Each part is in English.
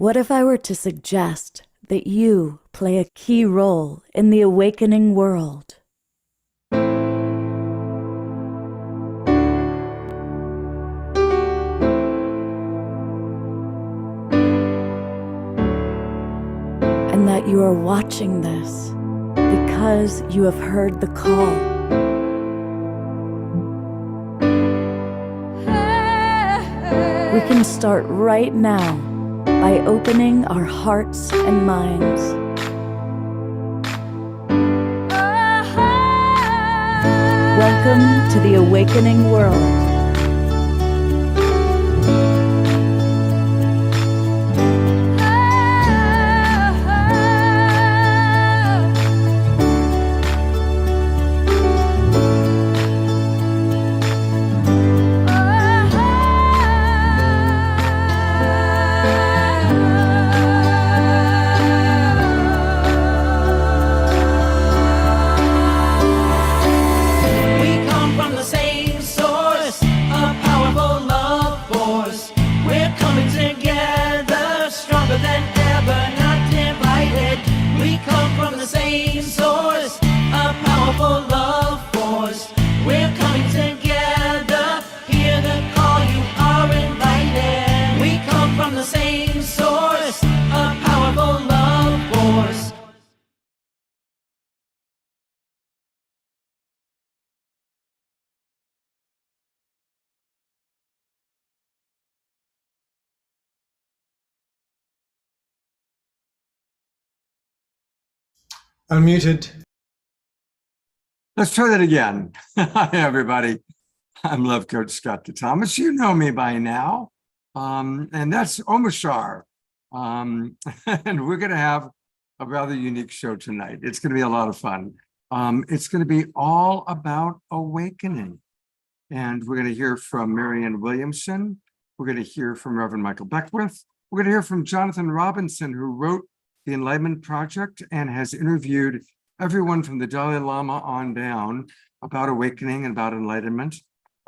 What if I were to suggest that you play a key role in the awakening world? And that you are watching this because you have heard the call. We can start right now by opening our hearts and minds. Welcome to the awakening world. Unmuted. Let's try that again. Hi, everybody. I'm Love Coach Scott Thomas. You know me by now. And that's Omashar. And we're going to have a rather unique show tonight. It's going to be a lot of fun. It's going to be all about awakening. And we're going to hear from Marianne Williamson. We're going to hear from Reverend Michael Beckwith. We're going to hear from Jonathan Robinson, who wrote The Enlightenment Project and has interviewed everyone from the Dalai Lama on down about awakening and about enlightenment.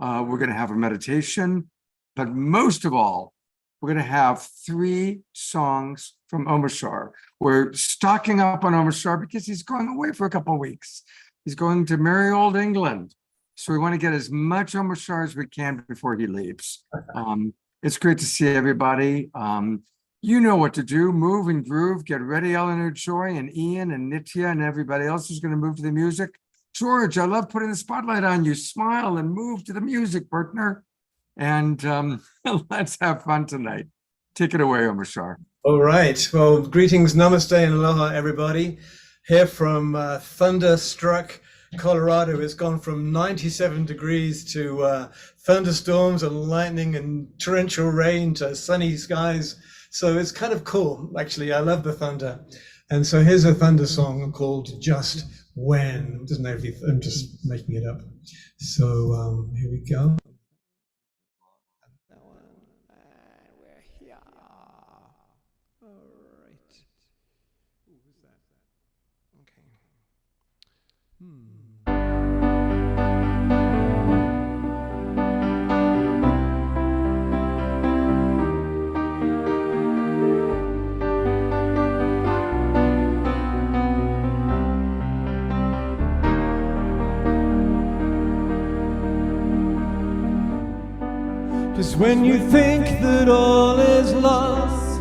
We're going to have a meditation, but most of all, we're going to have 3 songs from Omashar. We're stocking up on Omashar because he's going away for a couple of weeks. He's going to merry old England. So we want to get as much Omashar as we can before he leaves. It's great to see everybody. You know what to do. Move and groove. Get ready, Eleanor Joy and Ian and Nitya and everybody else who's going to move to the music. George, I love putting the spotlight on you. Smile and move to the music, partner. And let's have fun tonight. Take it away, Omashar. All right. Well, greetings, namaste, and aloha, everybody. Here from thunderstruck Colorado. It's gone from 97 degrees to thunderstorms and lightning and torrential rain to sunny skies. So it's kind of cool, actually. I love the thunder. And so here's a thunder song called Just When. It doesn't know if I'm just making it up. So here we go. We're here. All right. Who's that? Okay. Just when you think that all is lost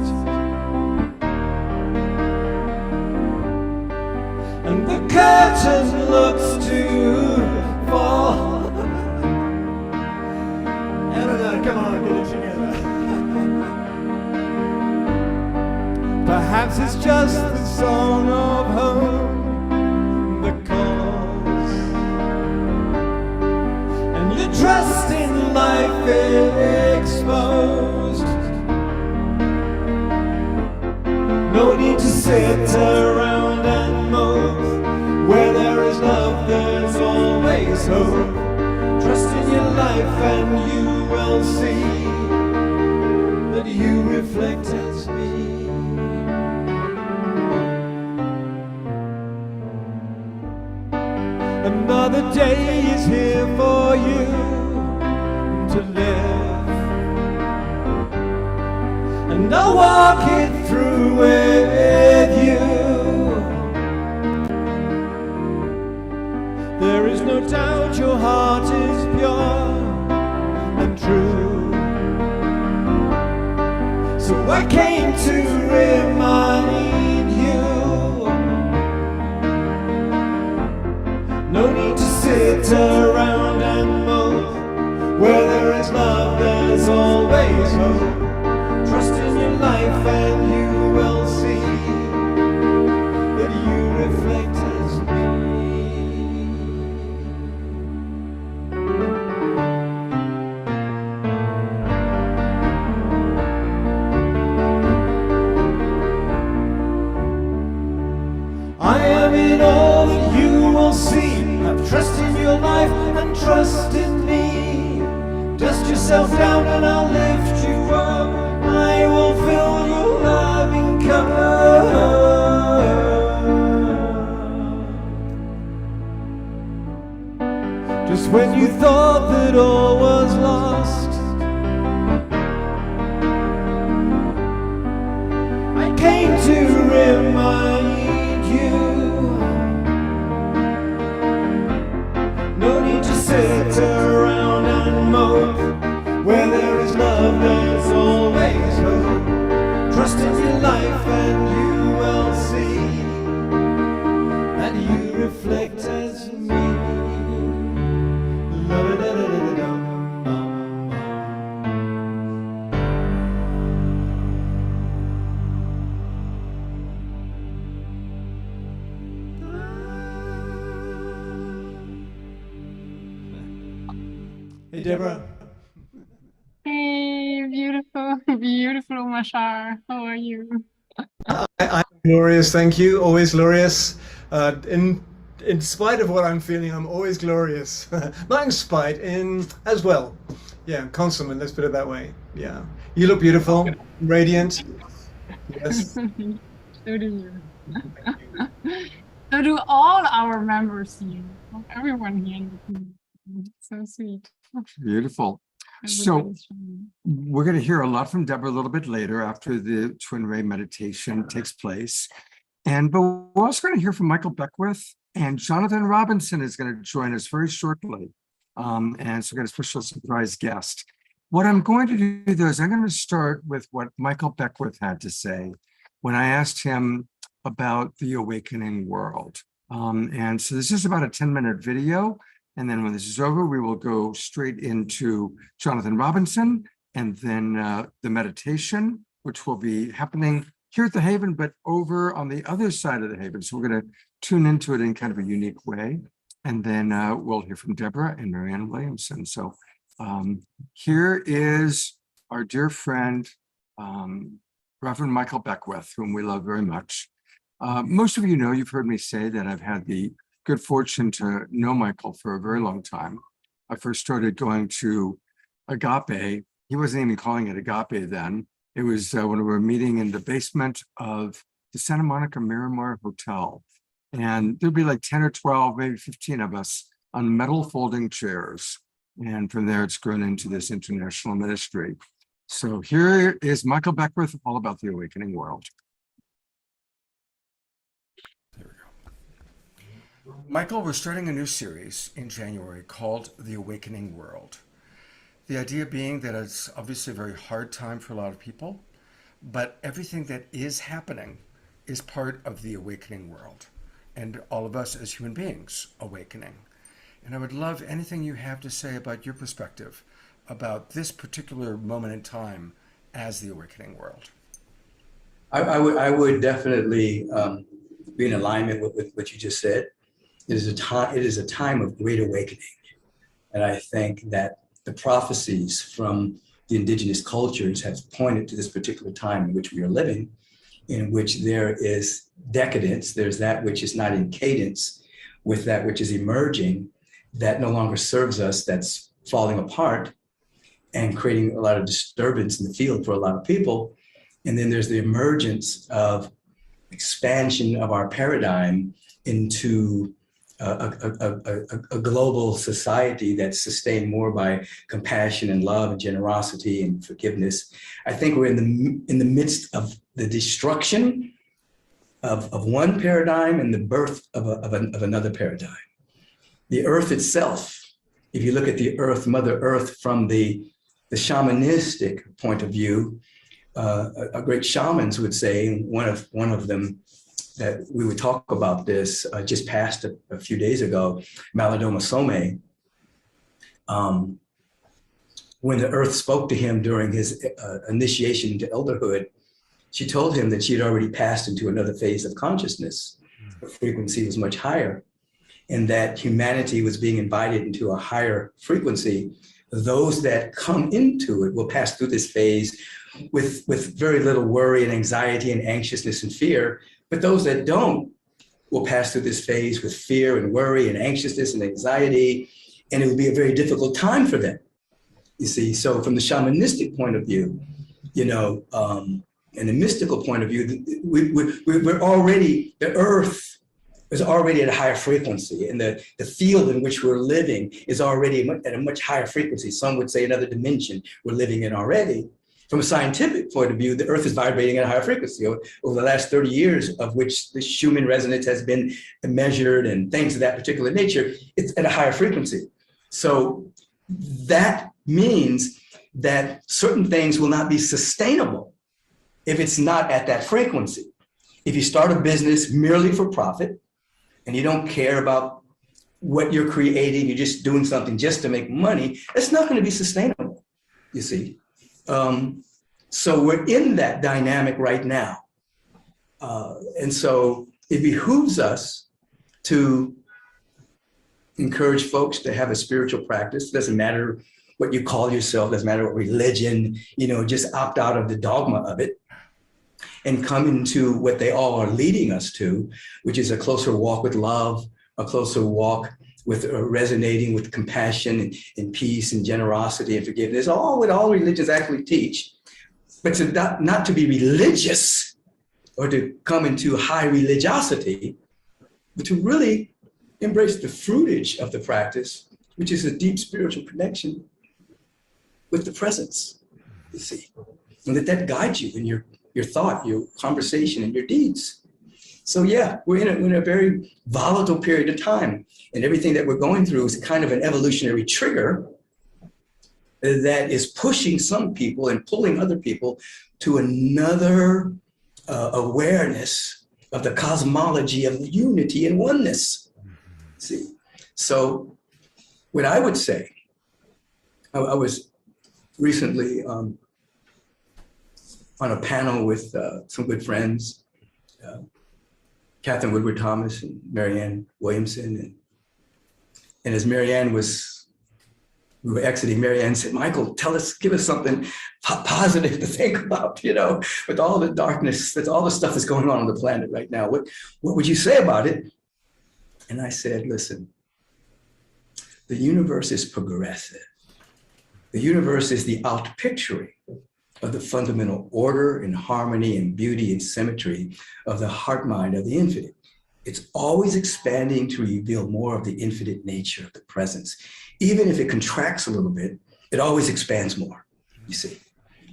and the curtain looks to fall. Eleanor, come on, get it together. Perhaps it's just the song of home that calls, and your trust in life exposed. No need to sit around and mope. Where there is love, there's always hope. Trust in your life and you will see that you reflect as me. Another day is here for you to live, and I'll walk it through to remind you. No need to sit around and mope. Where there is love, there's always hope. Trust in your life and you will see that you reflect as me. I am in all that you will see. Have trust in your life and trust in me. Dust yourself down and I'll lift you up. I will fill your loving cup. Just when you thought that all was lost, I came to remind you. No need to sit around and mope. Where there is love, there's always hope. Trust in your life and you will see that you reflect as me. Hey, Deborah. Hey, beautiful, beautiful Mashar. How are you? I'm glorious, thank you. Always glorious. In spite of what I'm feeling, I'm always glorious. Not in spite, in as well. Yeah, consummate. Let's put it that way. Yeah, you look beautiful, radiant. Yes. So do you. So do all our members here. Everyone here in the community. So sweet. Beautiful. So Everybody's shining. we're going to hear a lot from Deborah a little bit later after the Twin Ray meditation takes place. But we're also going to hear from Michael Beckwith, and Jonathan Robinson is going to join us very shortly. And so we got a special surprise guest. What I'm going to do though is I'm going to start with what Michael Beckwith had to say when I asked him about the awakening world. And so this is about a 10-minute video. And then when this is over, we will go straight into Jonathan Robinson and then the meditation, which will be happening here at the Haven, but over on the other side of the Haven. So we're going to tune into it in kind of a unique way. And then we'll hear from Deborah and Marianne Williamson. So here is our dear friend, Reverend Michael Beckwith, whom we love very much. Most of you know, you've heard me say that I've had the good fortune to know Michael for a very long time. I first started going to Agape. He wasn't even calling it Agape then. It was when we were meeting in the basement of the Santa Monica Miramar Hotel. And there'd be like 10 or 12, maybe 15 of us on metal folding chairs. And from there, it's grown into this international ministry. So here is Michael Beckwith, all about the awakening world. Michael, we're starting a new series in January called The Awakening World. The idea being that it's obviously a very hard time for a lot of people, but everything that is happening is part of the awakening world, and all of us as human beings awakening. And I would love anything you have to say about your perspective about this particular moment in time as the awakening world. I would definitely be in alignment with what you just said. It is a time of great awakening. And I think that the prophecies from the indigenous cultures have pointed to this particular time in which we are living, in which there is decadence, there's that which is not in cadence with that which is emerging, that no longer serves us, that's falling apart and creating a lot of disturbance in the field for a lot of people. And then there's the emergence of expansion of our paradigm into a global society that's sustained more by compassion and love and generosity and forgiveness. I think we're in the midst of the destruction of one paradigm and the birth of another paradigm. The earth itself, if you look at the earth, Mother Earth, from the shamanistic point of view, a great shamans would say, one of them that we would talk about this just passed a few days ago, Malidoma Some. When the earth spoke to him during his initiation into elderhood, she told him that she had already passed into another phase of consciousness. The frequency was much higher, and that humanity was being invited into a higher frequency. Those that come into it will pass through this phase with very little worry and anxiety and anxiousness and fear. But those that don't will pass through this phase with fear and worry and anxiousness and anxiety, and it will be a very difficult time for them. You see, so from the shamanistic point of view, you know, and the mystical point of view, we're already, the earth is already at a higher frequency, and the field in which we're living is already at a much higher frequency. Some would say another dimension we're living in already. From a scientific point of view, the earth is vibrating at a higher frequency. Over the last 30 years, of which the Schumann resonance has been measured and things of that particular nature, it's at a higher frequency. So that means that certain things will not be sustainable if it's not at that frequency. If you start a business merely for profit and you don't care about what you're creating, you're just doing something just to make money, it's not going to be sustainable, you see. So we're in that dynamic right now. And so it behooves us to encourage folks to have a spiritual practice. Doesn't matter what you call yourself, doesn't matter what religion, you know, just opt out of the dogma of it and come into what they all are leading us to, which is a closer walk with love, a closer walk with resonating with compassion and peace and generosity and forgiveness, all what all religions actually teach. But to not to be religious or to come into high religiosity, but to really embrace the fruitage of the practice, which is a deep spiritual connection with the presence, you see, and that guides you in your thought, your conversation, and your deeds. So yeah, we're in a very volatile period of time, and everything that we're going through is kind of an evolutionary trigger that is pushing some people and pulling other people to another awareness of the cosmology of the unity and oneness. See, so what I would say, I was recently on a panel with some good friends, Catherine Woodward Thomas and Marianne Williamson. And as we were exiting, Marianne said, Michael, give us something positive to think about, you know, with all the darkness, with all the stuff that's going on the planet right now. What would you say about it? And I said, listen, the universe is progressive. The universe is the outpicturing of the fundamental order and harmony and beauty and symmetry of the heart mind of the infinite. It's always expanding to reveal more of the infinite nature of the presence. Even if it contracts a little bit, it always expands more, you see.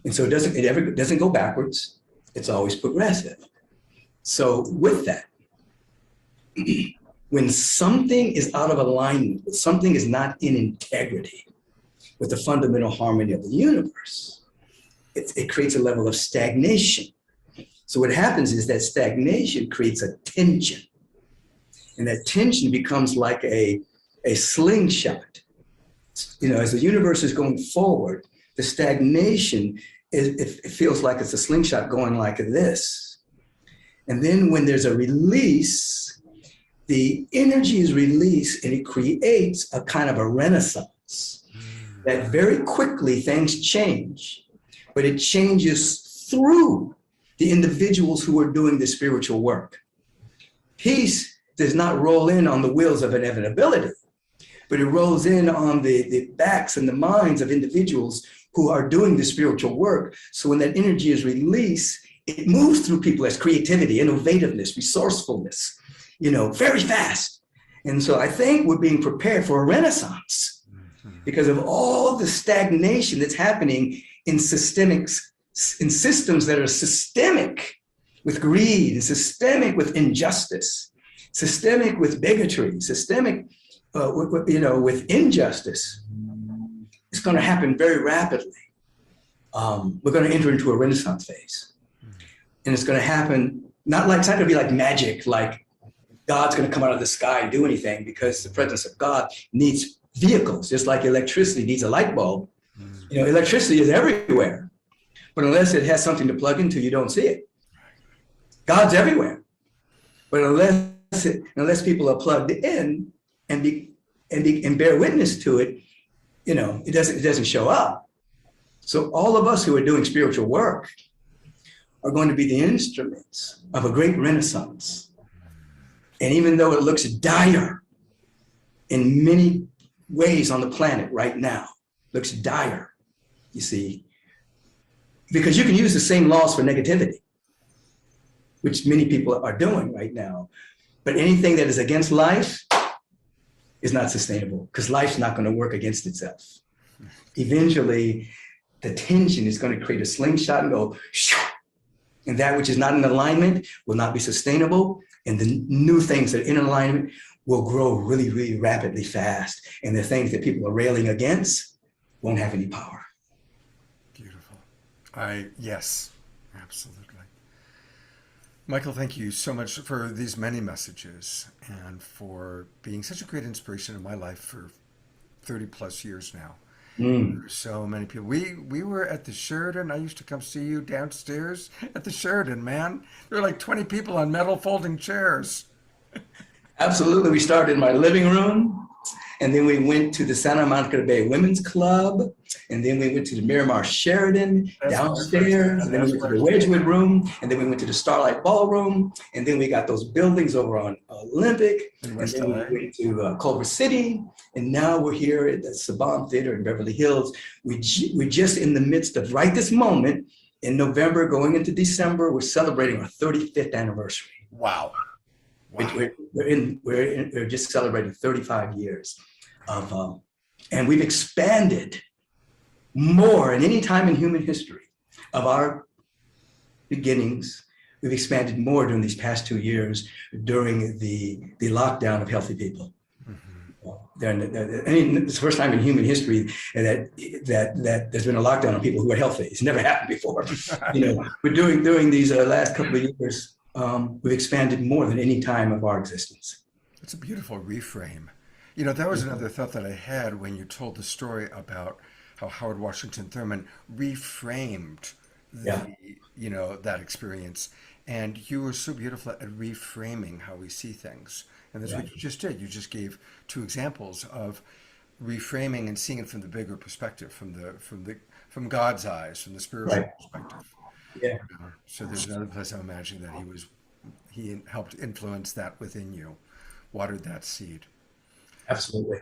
And so it ever doesn't go backwards. It's always progressive. So with that, when something is out of alignment, something is not in integrity with the fundamental harmony of the universe, it creates a level of stagnation. So what happens is that stagnation creates a tension. And that tension becomes like a slingshot. You know, as the universe is going forward, the stagnation, it feels like it's a slingshot going like this. And then when there's a release, the energy is released and it creates a kind of a renaissance that very quickly things change, but it changes through the individuals who are doing the spiritual work. Peace does not roll in on the wheels of inevitability, but it rolls in on the backs and the minds of individuals who are doing the spiritual work. So when that energy is released, it moves through people as creativity, innovativeness, resourcefulness, you know, very fast. And so I think we're being prepared for a renaissance because of all the stagnation that's happening in systems that are systemic with greed, systemic with injustice, systemic with bigotry, systemic with injustice. It's going to happen very rapidly. we're going to enter into a Renaissance phase. And it's going to happen, it's not going to be like magic, like God's going to come out of the sky and do anything, because the presence of God needs vehicles, just like electricity needs a light bulb. You know, electricity is everywhere, but unless it has something to plug into, you don't see it. God's everywhere, but unless people are plugged in and bear witness to it, you know, it doesn't show up. So all of us who are doing spiritual work are going to be the instruments of a great renaissance. And even though it looks dire in many ways on the planet right now, looks dire, you see, because you can use the same laws for negativity, which many people are doing right now. But anything that is against life is not sustainable, because life's not going to work against itself. Eventually, the tension is going to create a slingshot and go, shoo, and that which is not in alignment will not be sustainable. And the new things that are in alignment will grow really, really rapidly fast. And the things that people are railing against won't have any power. Beautiful. Yes, absolutely. Michael, thank you so much for these many messages and for being such a great inspiration in my life for 30 plus years now. So many people. We were at the Sheridan. I used to come see you downstairs at the Sheridan, man. There were like 20 people on metal folding chairs. Absolutely. We started in my living room, and then we went to the Santa Monica Bay Women's Club, and then we went to the Miramar Sheridan downstairs, and then we went to the Wedgwood Room, and then we went to the Starlight Ballroom, and then we got those buildings over on Olympic, and then we went to Culver City, and now we're here at the Saban Theater in Beverly Hills. We're just in the midst of, right this moment, in November, going into December, we're celebrating our 35th anniversary. Wow. We're just celebrating 35 years of, and we've expanded more than any time in human history of our beginnings. We've expanded more during these past 2 years during the lockdown of healthy people. It's the first time in human history that there's been a lockdown on people who are healthy. It's never happened before. You know, we're during these last couple of years. We've expanded more than any time of our existence. It's a beautiful reframe. You know, that was another thought that I had when you told the story about how Howard Washington Thurman reframed you know, that experience. And you were so beautiful at reframing how we see things. And that's what you just did. You just gave 2 examples of reframing and seeing it from the bigger perspective, from God's eyes, from the spiritual perspective. Yeah. So there's another place I'm imagining that he helped influence that within you, watered that seed. Absolutely.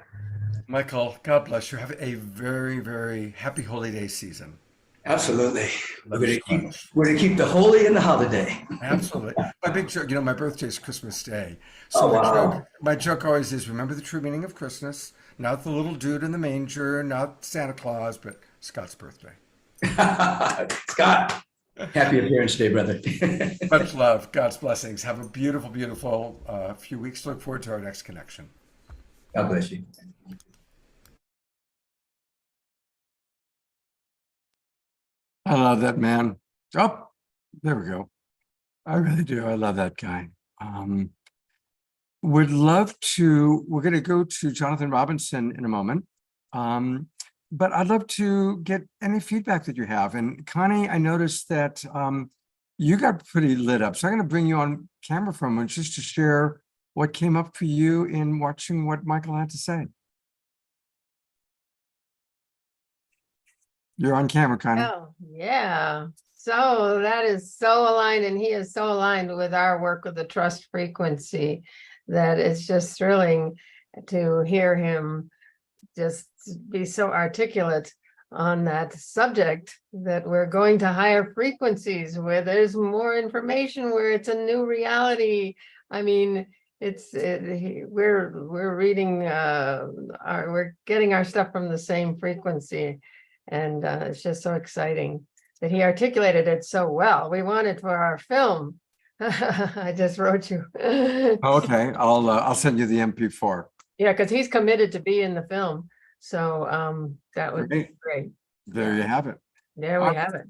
Michael, God bless you. Have a very, very happy Holy Day season. Absolutely. We're going to keep the holy and the holiday. Absolutely. My big joke, you know, my birthday is Christmas Day. So my joke always is, remember the true meaning of Christmas, not the little dude in the manger, not Santa Claus, but Scott's birthday. Scott, happy appearance day, brother. Much love. God's blessings. Have a beautiful, beautiful few weeks. Look forward to our next connection. God bless you. I love that man. Oh, there we go. I really do. I love that guy. We're going to go to Jonathan Robinson in a moment. But I'd love to get any feedback that you have. And Connie, I noticed that you got pretty lit up. So I'm going to bring you on camera for a moment just to share what came up for you in watching what Michael had to say. You're on camera, Connie. Oh, yeah. So that is so aligned, and he is so aligned with our work with the trust frequency that it's just thrilling to hear him just be so articulate on that subject, that we're going to higher frequencies where there's more information, where it's a new reality. I mean, we're reading we're getting our stuff from the same frequency, and it's just so exciting that he articulated it so well. We want it for our film. I just wrote you. Okay, I'll send you the MP4. Yeah, because he's committed to be in the film. So that would be great. There you have it. There we have it.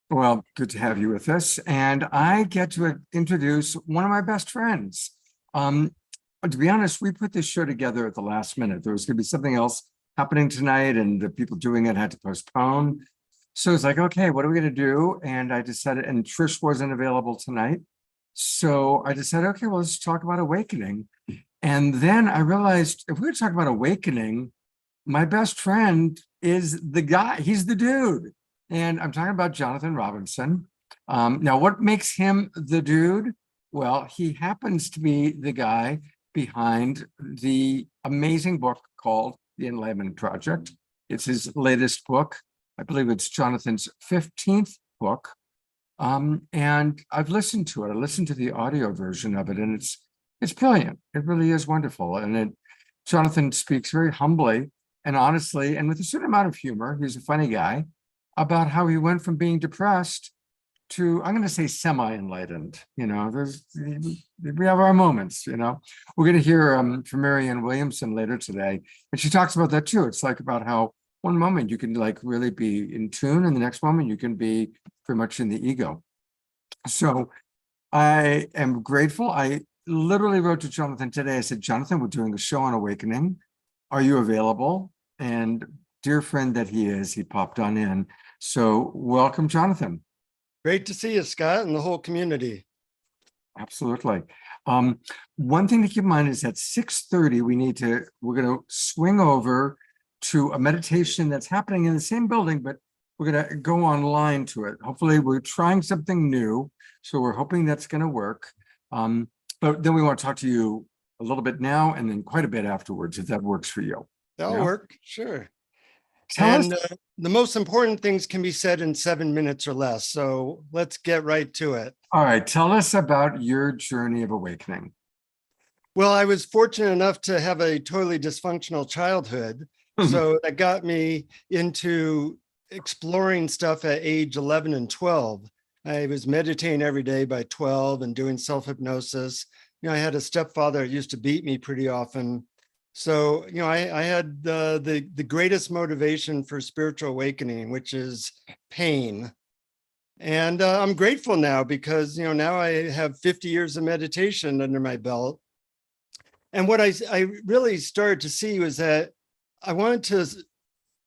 Well, good to have you with us. And I get to introduce one of my best friends. To be honest, we put this show together at the last minute. There was going to be something else happening tonight, and the people doing it had to postpone. So it's like, okay, what are we going to do? And I decided, and Trish wasn't available tonight. So I decided, okay, well, let's talk about awakening. And then I realized if we're going to talk about awakening, my best friend is the guy, he's the dude. And I'm talking about Jonathan Robinson. Now, what makes him the dude? Well, he happens to be the guy behind the amazing book called The Enlightenment Project. It's his latest book. I believe it's Jonathan's 15th book. And I've listened to it. I listened to the audio version of it, and it's brilliant. It really is wonderful. And Jonathan speaks very humbly and honestly, and with a certain amount of humor. He's a funny guy, about how he went from being depressed to, I'm going to say, semi-enlightened. You know, we have our moments, you know. We're going to hear from Marianne Williamson later today, and she talks about that too. It's like about how one moment you can like really be in tune, and the next moment you can be pretty much in the ego. So I am grateful. I literally wrote to Jonathan today. I said, Jonathan, we're doing a show on awakening. Are you available? And dear friend that he is, he popped on in. So welcome, Jonathan. Great to see you, Scott, and the whole community. Absolutely. One thing to keep in mind is at 6:30, we're going to swing over to a meditation that's happening in the same building, but we're going to go online to it. Hopefully we're trying something new. So we're hoping that's going to work. But then we want to talk to you a little bit now and then quite a bit afterwards, if that works for you. That'll work, sure. Tell us. The most important things can be said in 7 minutes or less. So let's get right to it. All right. Tell us about your journey of awakening. Well, I was fortunate enough to have a totally dysfunctional childhood. So that got me into exploring stuff at age 11 and 12. I was meditating every day by 12 and doing self-hypnosis. You know, I had a stepfather that used to beat me pretty often. So, you know, I had the greatest motivation for spiritual awakening, which is pain. And I'm grateful now because, you know, now I have 50 years of meditation under my belt. And what I really started to see was that I wanted to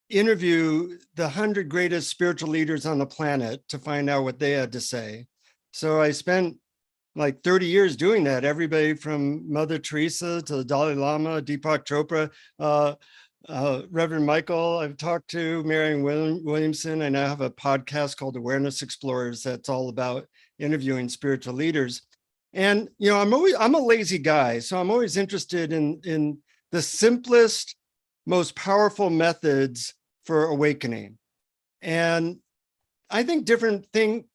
interview the 100 greatest spiritual leaders on the planet to find out what they had to say. So I spent like 30 years doing that. Everybody from Mother Teresa to the Dalai Lama, Deepak Chopra, Reverend Michael, I've talked to Marianne Williamson. I now have a podcast called Awareness Explorers that's all about interviewing spiritual leaders. And, you know, I'm a lazy guy, so I'm always interested in the simplest, most powerful methods for awakening. And I think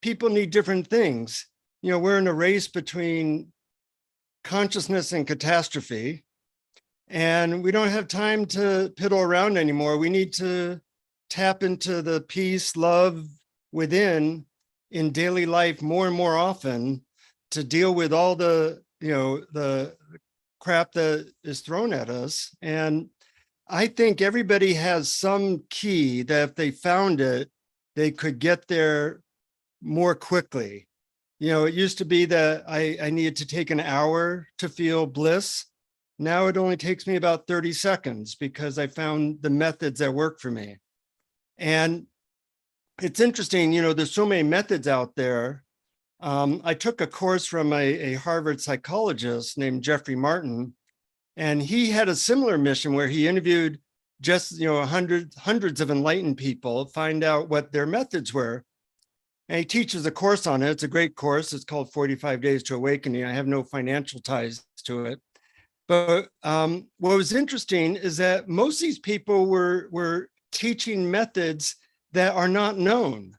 people need different things. You know, we're in a race between consciousness and catastrophe, and we don't have time to piddle around anymore. We need to tap into the peace, love within in daily life more and more often to deal with all the, you know, the crap that is thrown at us. And I think everybody has some key that if they found it, they could get there more quickly. You know, it used to be that I needed to take an hour to feel bliss. Now it only takes me about 30 seconds because I found the methods that work for me. And it's interesting, you know, there's so many methods out there. I took a course from a Harvard psychologist named Jeffrey Martin, and he had a similar mission where he interviewed just, you know, hundreds of enlightened people, find out what their methods were. And he teaches a course on it. It's a great course. It's called 45 Days to Awakening. I have no financial ties to it. But what was interesting is that most of these people were teaching methods that are not known.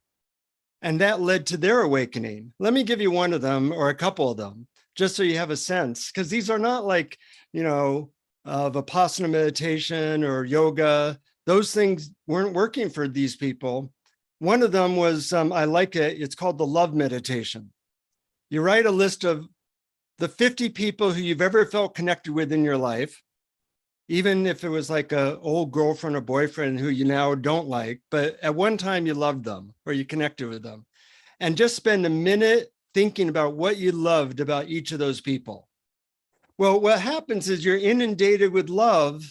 And that led to their awakening. Let me give you one of them or a couple of them, just so you have a sense, because these are not like, you know, Vipassana meditation or yoga. Those things weren't working for these people. One of them was, I like it, it's called the love meditation. You write a list of the 50 people who you've ever felt connected with in your life. even if it was like a old girlfriend or boyfriend who you now don't like, but at one time you loved them or you connected with them, and just spend a minute thinking about what you loved about each of those people. Well, what happens is you're inundated with love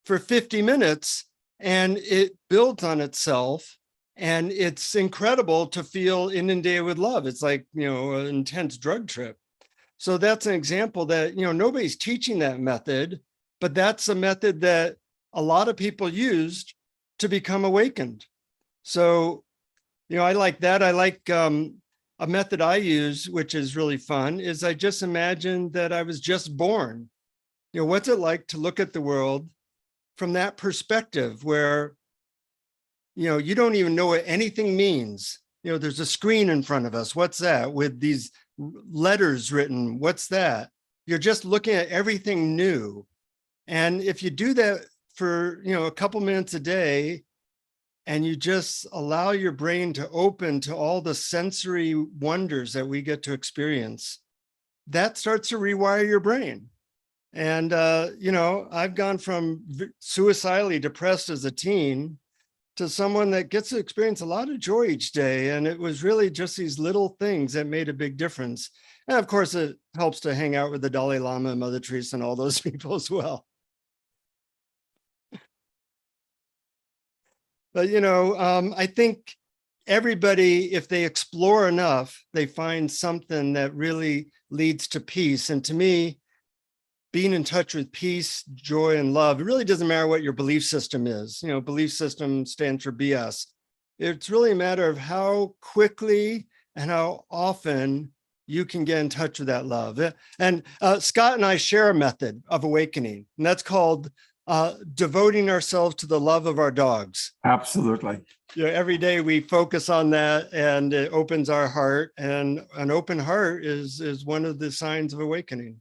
for 50 minutes and it builds on itself. And it's incredible to feel inundated with love. It's like, an intense drug trip. So that's an example that, nobody's teaching that method, but that's a method that a lot of people used to become awakened. So, I like that. I like a method I use, which is really fun, is I just imagine that I was just born. What's it like to look at the world from that perspective where, you don't even know what anything means. There's a screen in front of us. What's that? With these letters written, what's that? You're just looking at everything new. And if you do that for, a couple minutes a day, and you just allow your brain to open to all the sensory wonders that we get to experience, that starts to rewire your brain. And, I've gone from suicidally depressed as a teen to someone that gets to experience a lot of joy each day. And it was really just these little things that made a big difference. And of course, it helps to hang out with the Dalai Lama and Mother Teresa and all those people as well. But, I think everybody, if they explore enough, they find something that really leads to peace. And to me, being in touch with peace, joy, and love, it really doesn't matter what your belief system is. Belief system stands for BS. It's really a matter of how quickly and how often you can get in touch with that love. And Scott and I share a method of awakening, and that's called devoting ourselves to the love of our dogs. Absolutely. Every day we focus on that, and it opens our heart, and an open heart is one of the signs of awakening.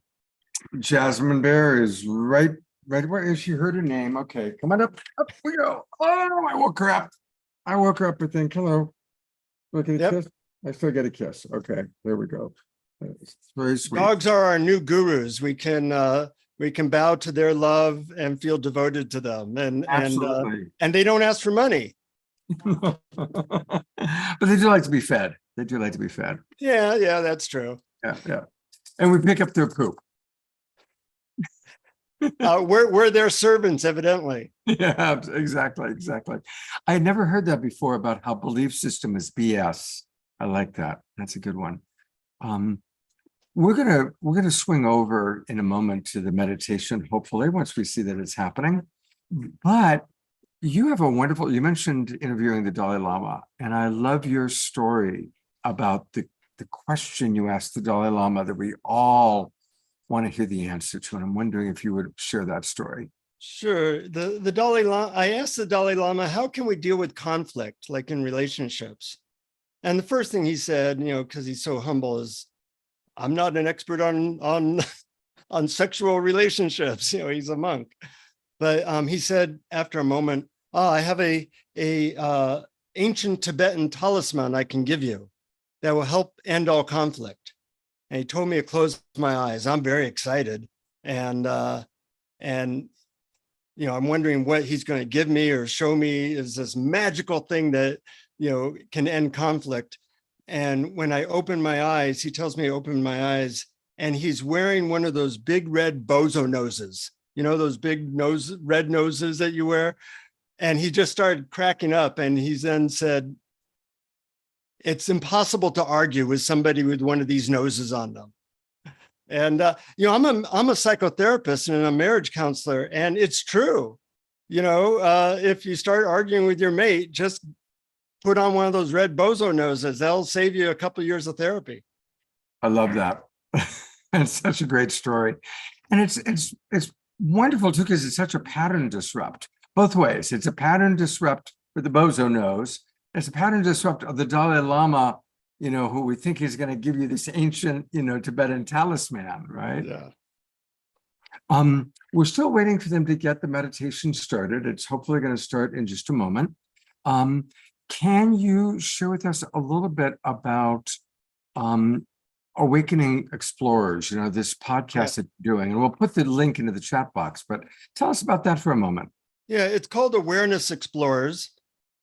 Jasmine Bear is right where she heard her name. Okay, come on up we go. Oh, I woke her up. I think, hello. Look at a kiss. I still get a kiss. Okay, there we go. It's very sweet. Dogs are our new gurus. We can bow to their love and feel devoted to them, and they don't ask for money. But they do like to be fed. Yeah, that's true. Yeah. And we pick up their poop. We're their servants, evidently. Yeah, exactly. I had never heard that before about how belief system is BS. I like that. That's a good one. We're gonna swing over in a moment to the meditation, hopefully, once we see that it's happening. But you have you mentioned interviewing the Dalai Lama, and I love your story about the question you asked the Dalai Lama that we all want to hear the answer to, and I'm wondering if you would share that story. Sure. The Dalai Lama, I asked the Dalai Lama, how can we deal with conflict, like in relationships? And the first thing he said, because he's so humble, is, I'm not an expert on sexual relationships. He's a monk. But he said after a moment, I have a ancient Tibetan talisman I can give you that will help end all conflict. And he told me to close my eyes. I'm very excited. And I'm wondering what he's going to give me or show me is this magical thing that, can end conflict. And when I open my eyes, he tells me to open my eyes, and he's wearing one of those big red bozo noses, those big red noses that you wear. And he just started cracking up. And he then said, it's impossible to argue with somebody with one of these noses on them. And, I'm a psychotherapist and a marriage counselor, and it's true. If you start arguing with your mate, just put on one of those red bozo noses. That'll save you a couple of years of therapy. I love that. It's such a great story. And it's wonderful too, because it's such a pattern disrupt both ways. It's a pattern disrupt with the bozo nose. It's a pattern disrupt of the Dalai Lama, who we think is going to give you this ancient, Tibetan talisman, right? Yeah. We're still waiting for them to get the meditation started. It's hopefully going to start in just a moment. Can you share with us a little bit about Awakening Explorers, this podcast that you're doing, and we'll put the link into the chat box, but tell us about that for a moment. Yeah, it's called Awareness Explorers.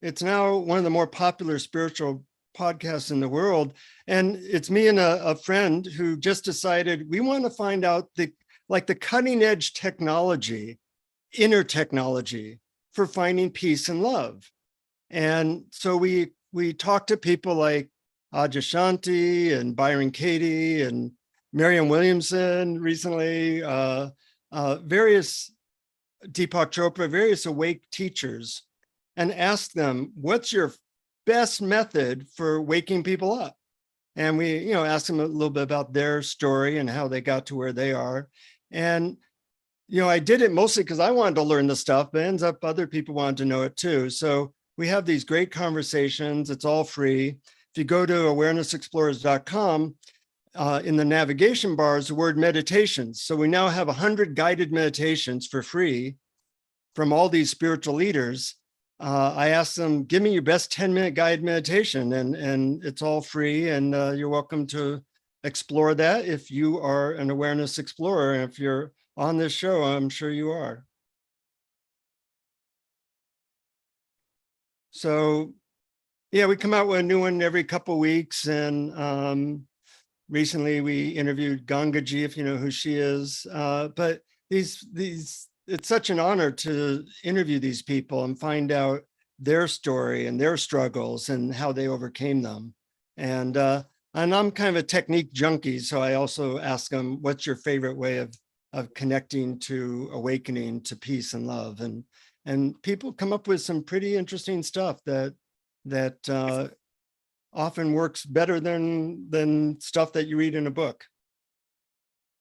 It's now one of the more popular spiritual podcasts in the world. And it's me and a friend who just decided we want to find out the cutting edge technology, inner technology for finding peace and love. And so we talk to people like Adyashanti and Byron Katie and Marianne Williamson recently, various Deepak Chopra, various awake teachers, and ask them, what's your best method for waking people up? And we, ask them a little bit about their story and how they got to where they are. And, I did it mostly because I wanted to learn the stuff, but it ends up other people wanted to know it too. So we have these great conversations. It's all free. If you go to awarenessexplorers.com, in the navigation bar is the word meditations. So we now have 100 guided meditations for free from all these spiritual leaders. I asked them, give me your best 10-minute guided meditation, and it's all free. And you're welcome to explore that if you are an awareness explorer. And if you're on this show, I'm sure you are. So yeah, we come out with a new one every couple of weeks. And recently we interviewed Gangaji, if you know who she is. But these it's such an honor to interview these people and find out their story and their struggles and how they overcame them. And I'm kind of a technique junkie, so I also ask them, what's your favorite way of connecting to awakening to peace and love? And people come up with some pretty interesting stuff that often works better than stuff that you read in a book.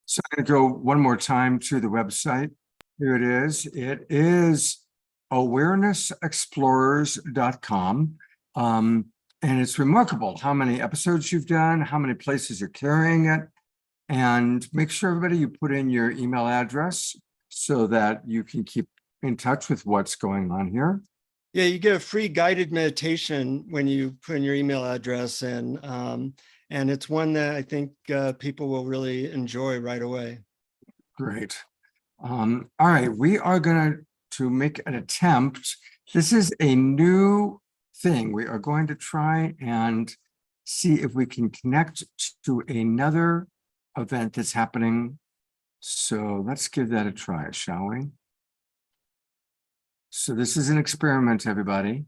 So I'm going to go one more time to the website. Here it is. It is awarenessexplorers.com. And it's remarkable how many episodes you've done, how many places you're carrying it. And make sure, everybody, you put in your email address so that you can keep in touch with what's going on here. Yeah, you get a free guided meditation when you put in your email address, and it's one that I think people will really enjoy right away. Great. All right, we are going to make an attempt. This is a new thing. We are going to try and see if we can connect to another event that's happening. So let's give that a try, shall we? So this is an experiment, everybody.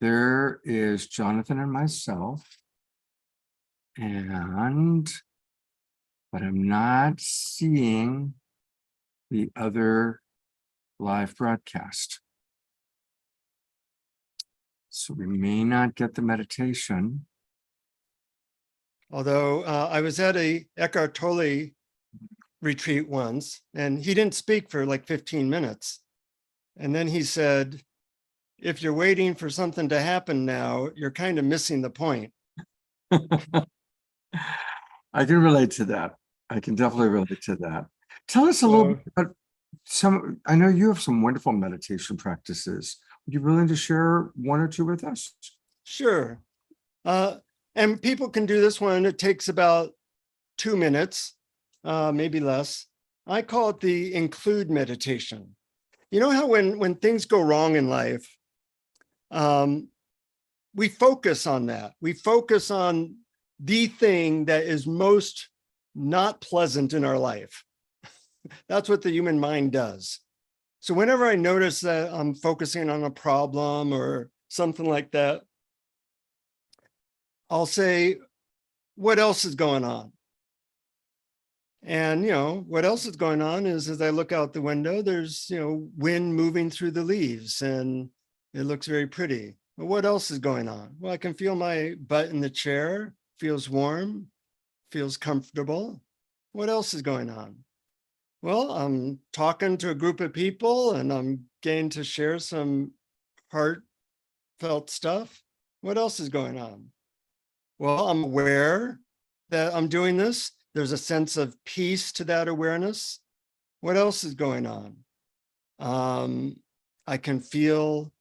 There is Jonathan and myself, but I'm not seeing the other live broadcast. So we may not get the meditation. Although I was at a Eckhart Tolle retreat once, and he didn't speak for like 15 minutes. And then he said, if you're waiting for something to happen now, you're kind of missing the point. I can relate to that. I can definitely relate to that. Tell us a little bit about I know you have some wonderful meditation practices. Would you be willing to share one or two with us? Sure. And people can do this one. It takes about 2 minutes, maybe less. I call it the include meditation. You know how when things go wrong in life, we focus on that. We focus on the thing that is most not pleasant in our life. That's what the human mind does. So whenever I notice that I'm focusing on a problem or something like that, I'll say, what else is going on? And, what else is going on is, as I look out the window, there's, wind moving through the leaves and it looks very pretty. But what else is going on? Well, I can feel my butt in the chair, feels warm, feels comfortable. What else is going on? Well, I'm talking to a group of people and I'm getting to share some heartfelt stuff. What else is going on? Well, I'm aware that I'm doing this. There's a sense of peace to that awareness. What else is going on? I can feel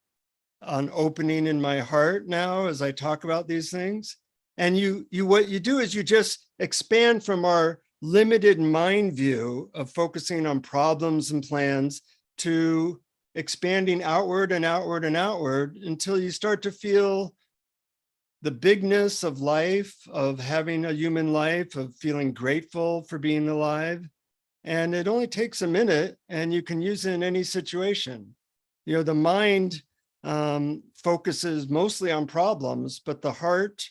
an opening in my heart now as I talk about these things. And what you do is you just expand from our limited mind view of focusing on problems and plans to expanding outward and outward and outward until you start to feel the bigness of life, of having a human life, of feeling grateful for being alive. And it only takes a minute and you can use it in any situation. You know, the mind focuses mostly on problems, but the heart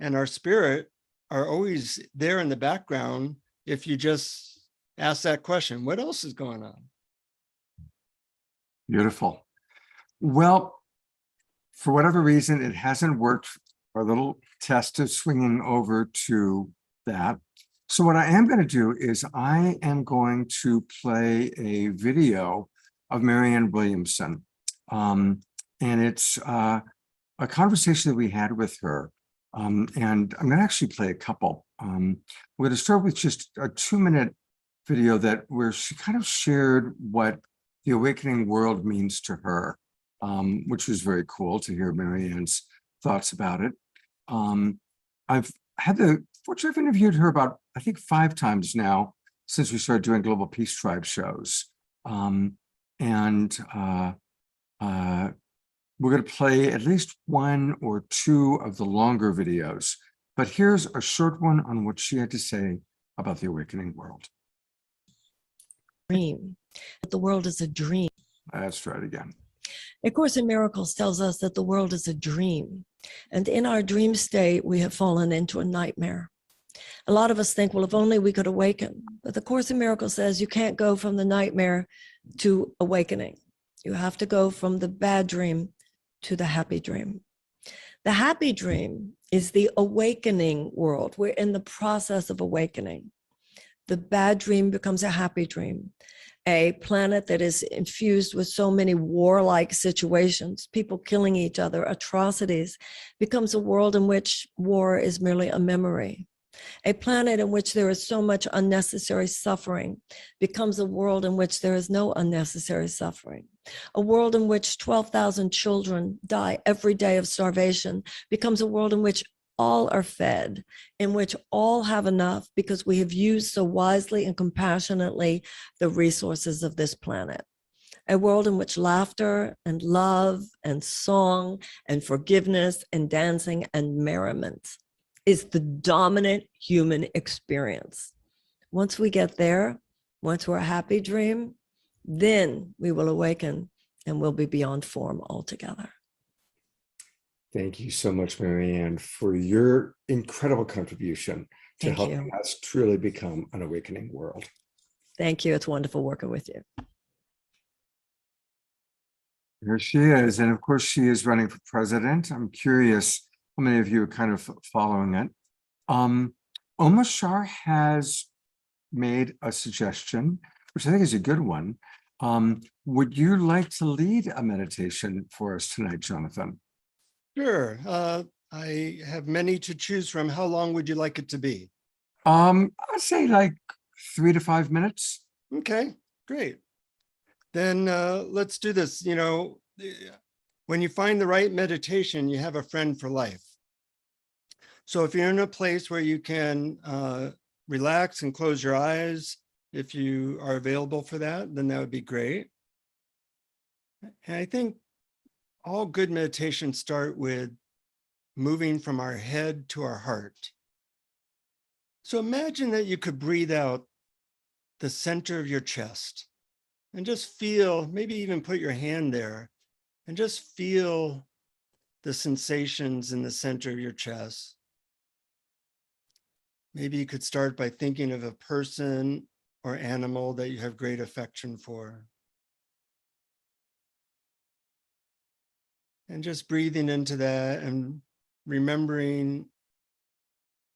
and our spirit are always there in the background if you just ask that question, what else is going on? Beautiful. Well, for whatever reason, it hasn't worked. Our little test is swinging over to that. So what I am going to do is I am going to play a video of Marianne Williamson. And it's a conversation that we had with her. And I'm going to actually play a couple. We're going to start with just a 2-minute video where she kind of shared what the awakening world means to her, which was very cool to hear Marianne's thoughts about it. I've had the fortune, I've interviewed her about, I think, 5 times now since we started doing Global Peace Tribe shows. We're going to play at least 1 or 2 of the longer videos, but here's a short one on what she had to say about the awakening world. Dream. The world is a dream. Let's try it again. A Course in Miracles tells us that the world is a dream. And in our dream state, we have fallen into a nightmare. A lot of us think, well, if only we could awaken. But the Course in Miracles says you can't go from the nightmare to awakening. You have to go from the bad dream to the happy dream. The happy dream is the awakening world. We're in the process of awakening. The bad dream becomes a happy dream. A planet that is infused with so many warlike situations, people killing each other, atrocities, becomes a world in which war is merely a memory. A planet in which there is so much unnecessary suffering becomes a world in which there is no unnecessary suffering. A world in which 12,000 children die every day of starvation becomes a world in which all are fed, in which all have enough because we have used so wisely and compassionately the resources of this planet. A world in which laughter and love and song and forgiveness and dancing and merriment is the dominant human experience. Once we get there, once we're a happy dream, then we will awaken and we'll be beyond form altogether. Thank you so much, Marianne, for your incredible contribution to helping us truly become an awakening world. Thank you. It's wonderful working with you. Here she is. And of course, she is running for president. I'm curious how many of you are kind of following it. Omar Shah has made a suggestion, which I think is a good one. Would you like to lead a meditation for us tonight, Jonathan? Sure. I have many to choose from. How long would you like it to be? I'd say like 3 to 5 minutes. Okay, great. Then let's do this. You know, when you find the right meditation, you have a friend for life. So if you're in a place where you can relax and close your eyes, if you are available for that, then that would be great. And I think all good meditations start with moving from our head to our heart. So imagine that you could breathe out the center of your chest and just feel, maybe even put your hand there and just feel the sensations in the center of your chest. Maybe you could start by thinking of a person or animal that you have great affection for. And just breathing into that and remembering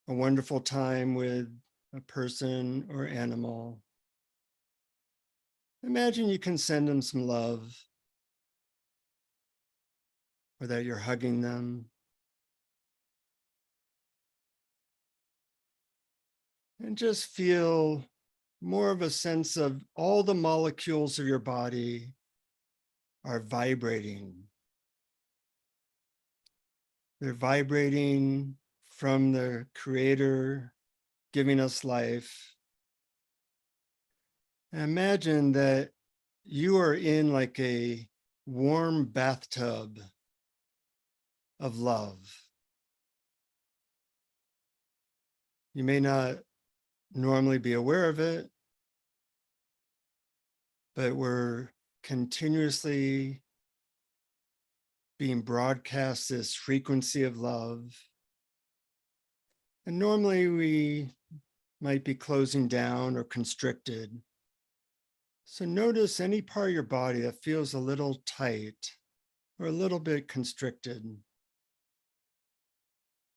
a wonderful time with a person or animal. Imagine you can send them some love, or that you're hugging them. And just feel more of a sense of all the molecules of your body are vibrating. They're vibrating from the Creator giving us life. And imagine that you are in like a warm bathtub of love. You may not normally be aware of it, but we're continuously being broadcast this frequency of love. And normally we might be closing down or constricted. So notice any part of your body that feels a little tight or a little bit constricted.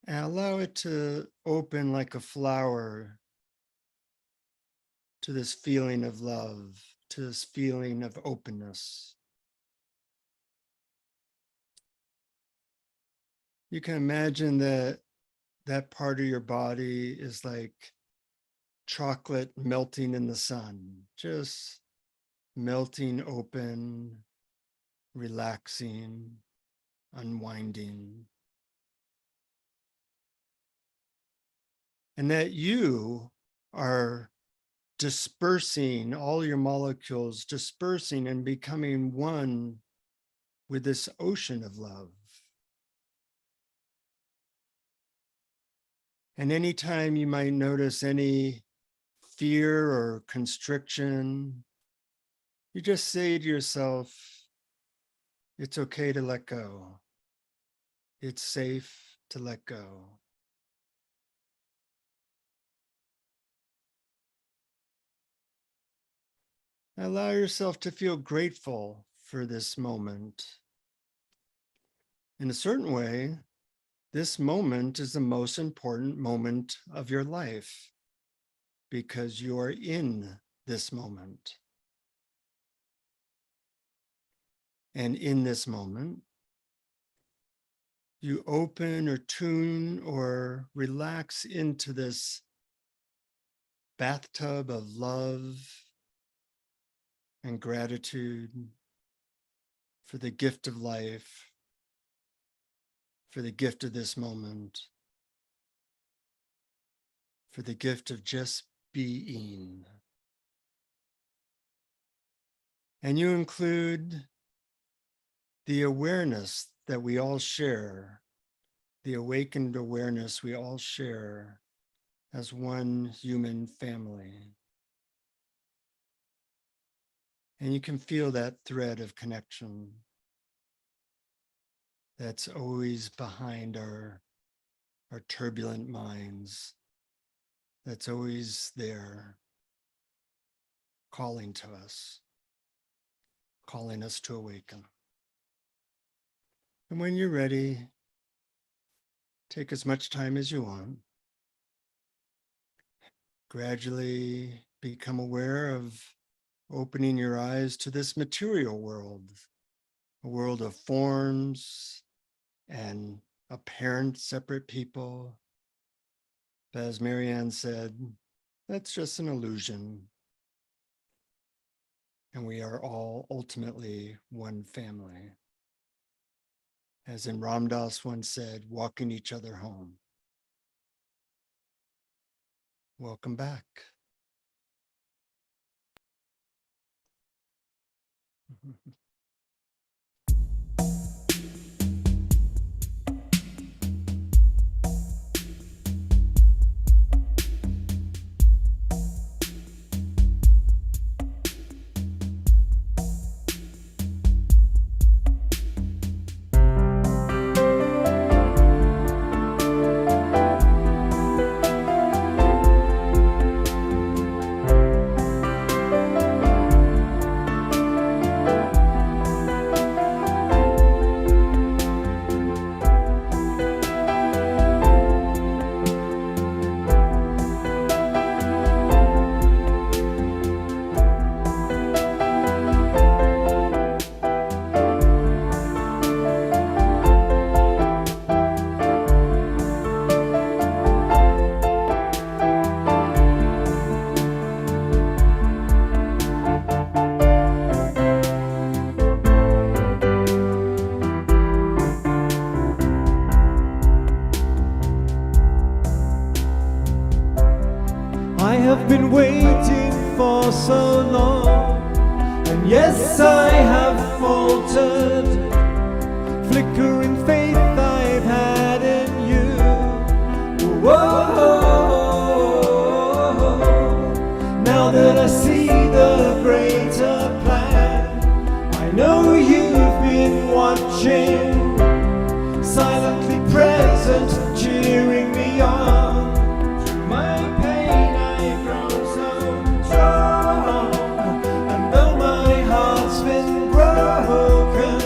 And allow it to open like a flower to this feeling of love, to this feeling of openness. You can imagine that that part of your body is like chocolate melting in the sun, just melting open, relaxing, unwinding. And that you are dispersing all your molecules, dispersing and becoming one with this ocean of love. And anytime you might notice any fear or constriction, you just say to yourself, it's okay to let go. It's safe to let go. Allow yourself to feel grateful for this moment. In a certain way, this moment is the most important moment of your life because you are in this moment. And in this moment, you open or tune or relax into this bathtub of love and gratitude for the gift of life, for the gift of this moment, for the gift of just being. And you include the awareness that we all share, the awakened awareness we all share as one human family. And you can feel that thread of connection that's always behind our turbulent minds, that's always there, calling to us, calling us to awaken. And when you're ready, take as much time as you want. Gradually become aware of opening your eyes to this material world, a world of forms and apparent separate people. But as Marianne said, that's just an illusion. And we are all ultimately one family. As in Ram Dass once said, walking each other home. Welcome back. have been waiting for so long, and yes, I have faltered. Flickering faith I've had in you. Whoa, now that I see the greater plan, I know you've been watching, silently present, cheering me on. Through my pain I've grown so strong, and though my heart's been broken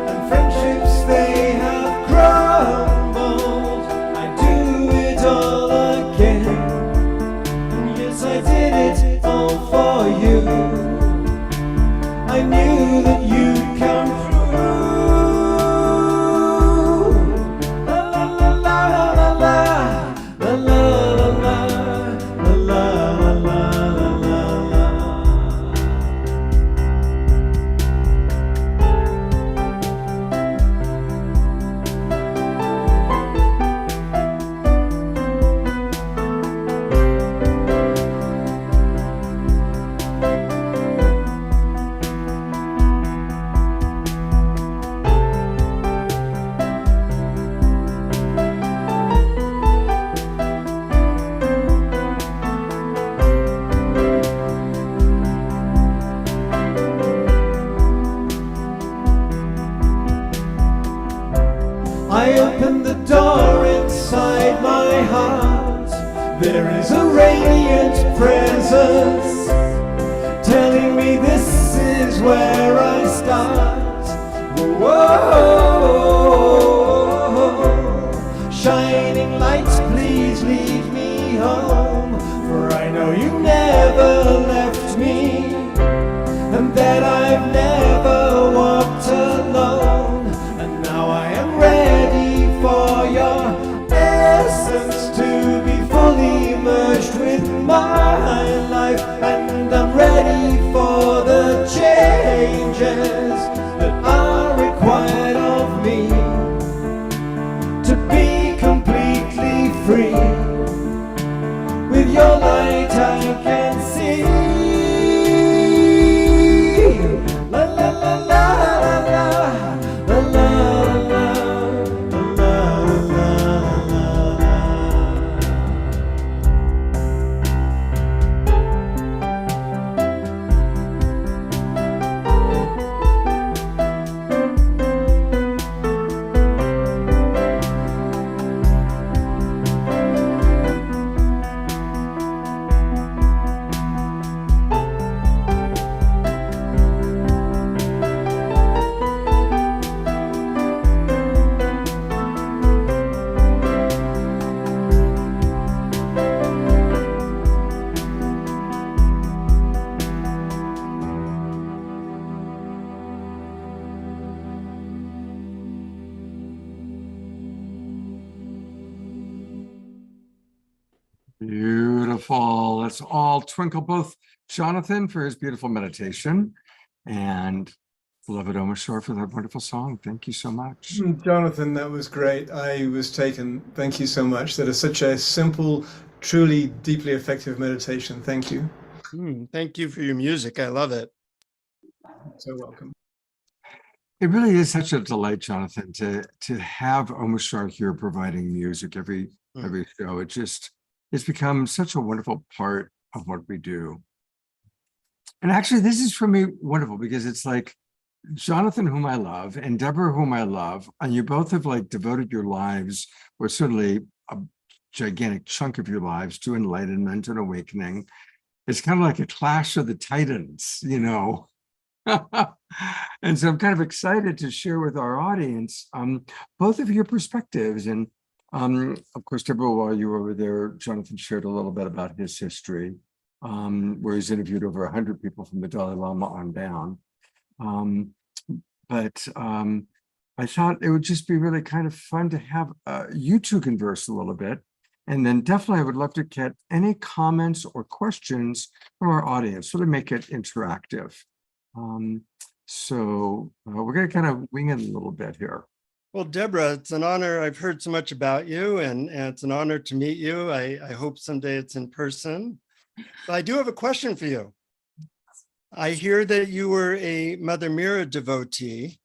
and friendships they have crumbled, I do it all again. And yes, I did it all for you. I knew that you'd come through. La la la la la la la la la la la la la la. I open the door inside my heart. There is a radiant presence telling me this is where I start. Whoa, shining lights, please lead me home, for I know you never left me, and that I've never walked alone. And now I am ready for your essence to be fully merged with my life, and I'm ready for the changes that are required of me to be completely free. With your light I can see. La la la la la la la la la la la. Beautiful. Let's all twinkle both Jonathan for his beautiful meditation and beloved Omar Shore for that wonderful song. Thank you so much. Jonathan, that was great. I was taken. Thank you so much. That is such a simple, truly deeply effective meditation. Thank you. Thank you for your music. I love it. So welcome. It really is such a delight, Jonathan, to have Omar Shore here providing music every show. It's become such a wonderful part of what we do. And actually, this is for me wonderful because it's like Jonathan, whom I love, and Deborah, whom I love, and you both have like devoted your lives, or certainly a gigantic chunk of your lives, to enlightenment and awakening. It's kind of like a clash of the titans, you know. And so I'm kind of excited to share with our audience both of your perspectives. And of course, Deborah, while you were over there, Jonathan shared a little bit about his history, where he's interviewed over 100 people from the Dalai Lama on down. But I thought it would just be really kind of fun to have you two converse a little bit. And then definitely I would love to get any comments or questions from our audience, so to make it interactive. So we're going to kind of wing it a little bit here. Well, Deborah, it's an honor. I've heard so much about you, and it's an honor to meet you. I hope someday it's in person. I do have a question for you. I hear that you were a Mother Mira devotee,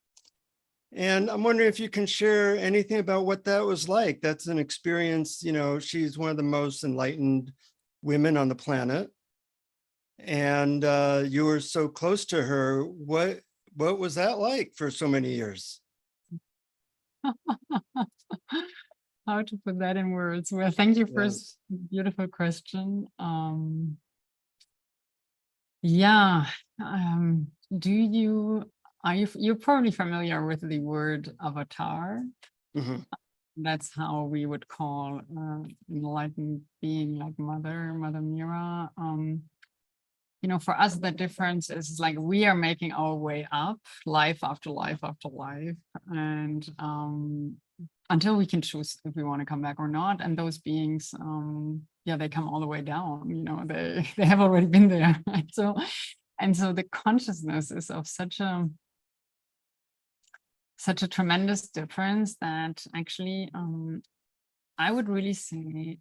and I'm wondering if you can share anything about what that was like. That's an experience, she's one of the most enlightened women on the planet. And you were so close to her. What was that like for so many years? How to put that in words? Well, thank you for Yes. a beautiful question. Yeah. You're probably familiar with the word avatar? Mhm. That's how we would call enlightened being like Mother Mira. For us, the difference is like we are making our way up, life after life after life, and until we can choose if we want to come back or not. And those beings, they come all the way down. They have already been there. Right? So the consciousness is of such a tremendous difference that actually, I would really say.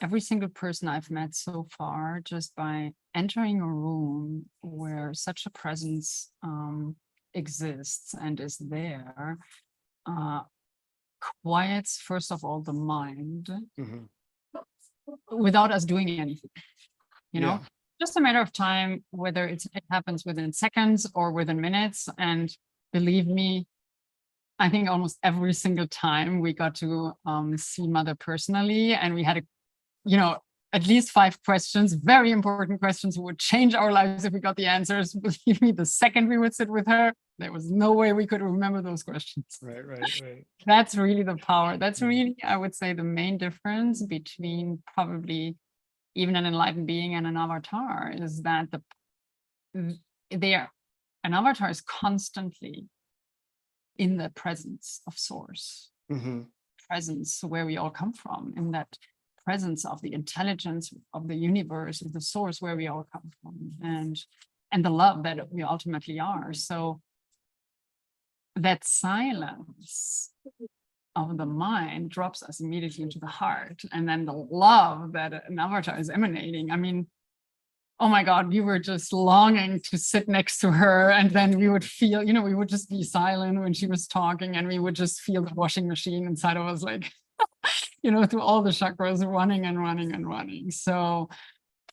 Every single person I've met so far, just by entering a room where such a presence exists and is there, quiets, first of all, the mind Mhm. without us doing anything. Yeah. Just a matter of time, whether it happens within seconds or within minutes. And believe me, I think almost every single time we got to see Mother personally, and we had at least 5 questions, very important questions who would change our lives if we got the answers. Believe me, the second we would sit with her, there was no way we could remember those questions. Right. That's really the power. That's Mm. really, I would say, the main difference between probably even an enlightened being and an avatar is that an avatar is constantly in the presence of Source, Mhm. presence where we all come from, in that presence of the intelligence of the universe, of the source where we all come from, and the love that we ultimately are. So that silence of the mind drops us immediately into the heart, and then the love that an avatar is emanating. I mean, oh my God, we were just longing to sit next to her, and then we would feel, we would just be silent when she was talking, and we would just feel the washing machine inside of us, like through all the chakras running and running and running. So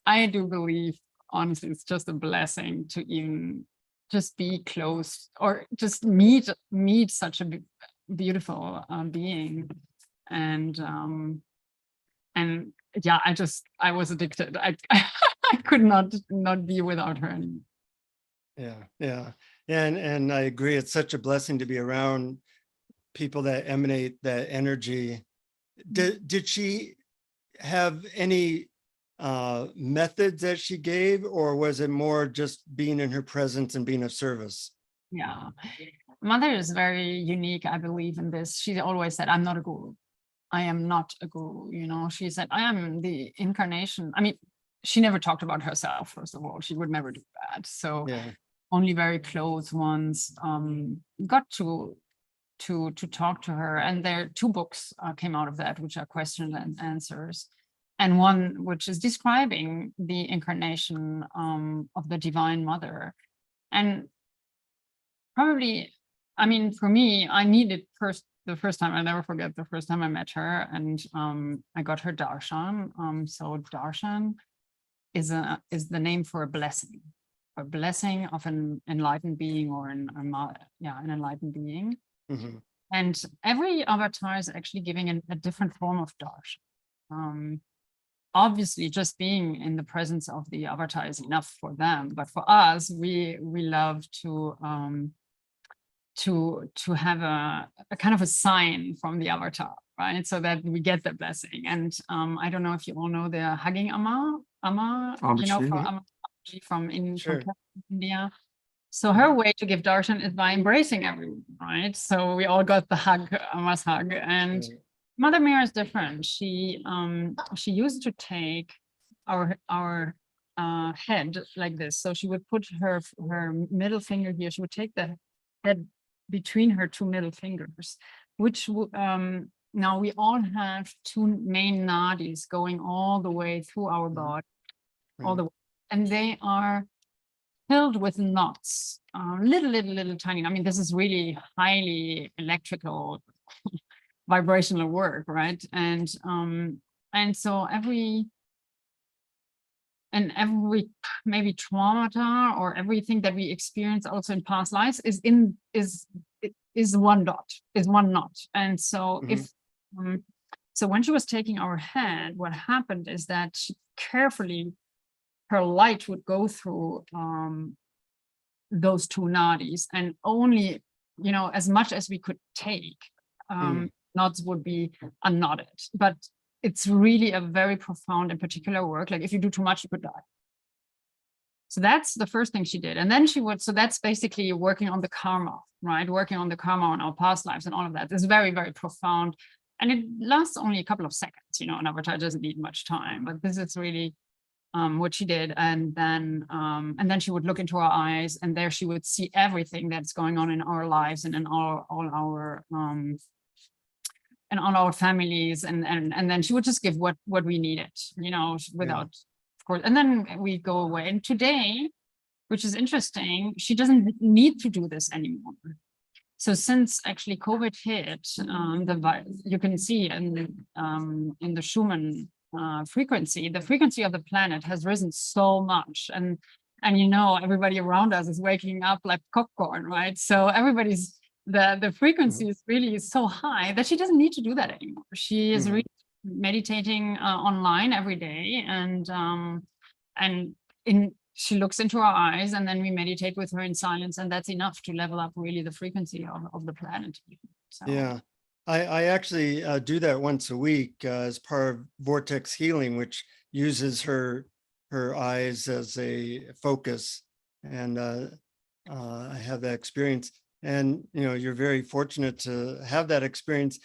I do believe, honestly, it's just a blessing to even just be close or just meet such a beautiful being. And yeah, I was addicted. I could not be without her anymore. Yeah. And I agree. It's such a blessing to be around people that emanate that energy. Did she have any methods that she gave, or was it more just being in her presence and being of service? Yeah, Mother is very unique, I believe, in this. She always said, I'm not a guru. I am not a guru. She said, I am the incarnation. I mean, she never talked about herself, first of all. She would never do that. So Yeah. only very close ones got to talk to her. And there are 2 books came out of that, which are questions and answers. And one which is describing the incarnation of the Divine Mother. And probably, I mean, for me, I needed the first time, I never forget the first time I met her, and I got her darshan. So darshan is the name for a blessing of an enlightened being, or an enlightened being. Mhm. And every avatar is actually giving a different form of darshan. Obviously, just being in the presence of the avatar is enough for them, but for us, we love to have a kind of a sign from the avatar, right? So that we get the blessing. And I don't know if you all know the hugging Amma, from Sure. India. So her way to give darshan is by embracing everyone, right? So we all got the hug, Amma's hug, and Right. Mother Mira is different. She used to take our head like this. So she would put her middle finger here. She would take the head between her 2 middle fingers, which now we all have two main nadis going all the way through our body, all the way, and they are filled with knots, little tiny. I mean, this is really highly electrical, vibrational work, right? And so every maybe trauma or everything that we experience also in past lives is one knot. And so if so when she was taking our hand, what happened is that she carefully, her light would go through those two nadis, and only, you know, as much as we could take, knots would be unknotted. But it's really a very profound and particular work. Like if you do too much, you could die. So that's the first thing she did. And then she would, so that's basically working on the karma, right? Working on the karma on our past lives and all of that. It's very, very profound. And it lasts only a couple of seconds, you know, an avatar doesn't need much time, but this is really what she did. And then she would look into our eyes, and there she would see everything that's going on in our lives and in all our and on our families, and then she would just give what we needed, you know, without, of course, and then we go away. And today, which is interesting, she doesn't need to do this anymore. So since actually COVID hit, you can see in the Schumann frequency, the frequency of the planet has risen so much, and you know, everybody around us is waking up like popcorn, right? So everybody's the frequency is really so high that she doesn't need to do that anymore. She is really meditating online every day, and she looks into our eyes, and then we meditate with her in silence, and that's enough to level up really the frequency of the planet. So. Yeah, I actually do that once a week as part of Vortex Healing, which uses her eyes as a focus, and I have that experience. And, you know, you're very fortunate to have that experience.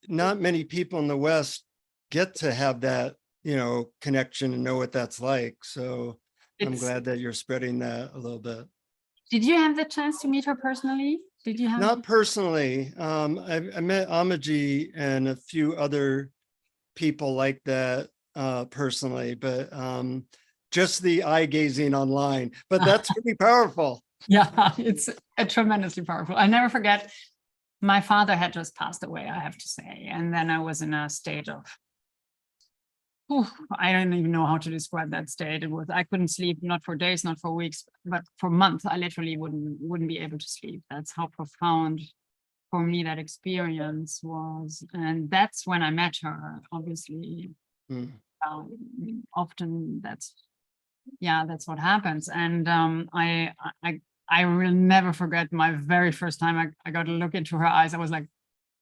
Not many people in the West get to have that, you know, connection and know what that's like. So I'm glad that you're spreading that a little bit. Did you have the chance to meet her personally? Did you have? Not personally. I met Amaji and a few other people like that personally, but just the eye gazing online. But that's pretty powerful. Yeah, it's tremendously powerful. I never forget, my father had just passed away, I have to say. And then I was in a state of, I don't even know how to describe that state. It was, I couldn't sleep, not for days, not for weeks, but for months. I literally wouldn't be able to sleep. That's how profound for me that experience was. And that's when I met her, obviously. Often that's what happens. And I will never forget my very first time I got to look into her eyes. I was like,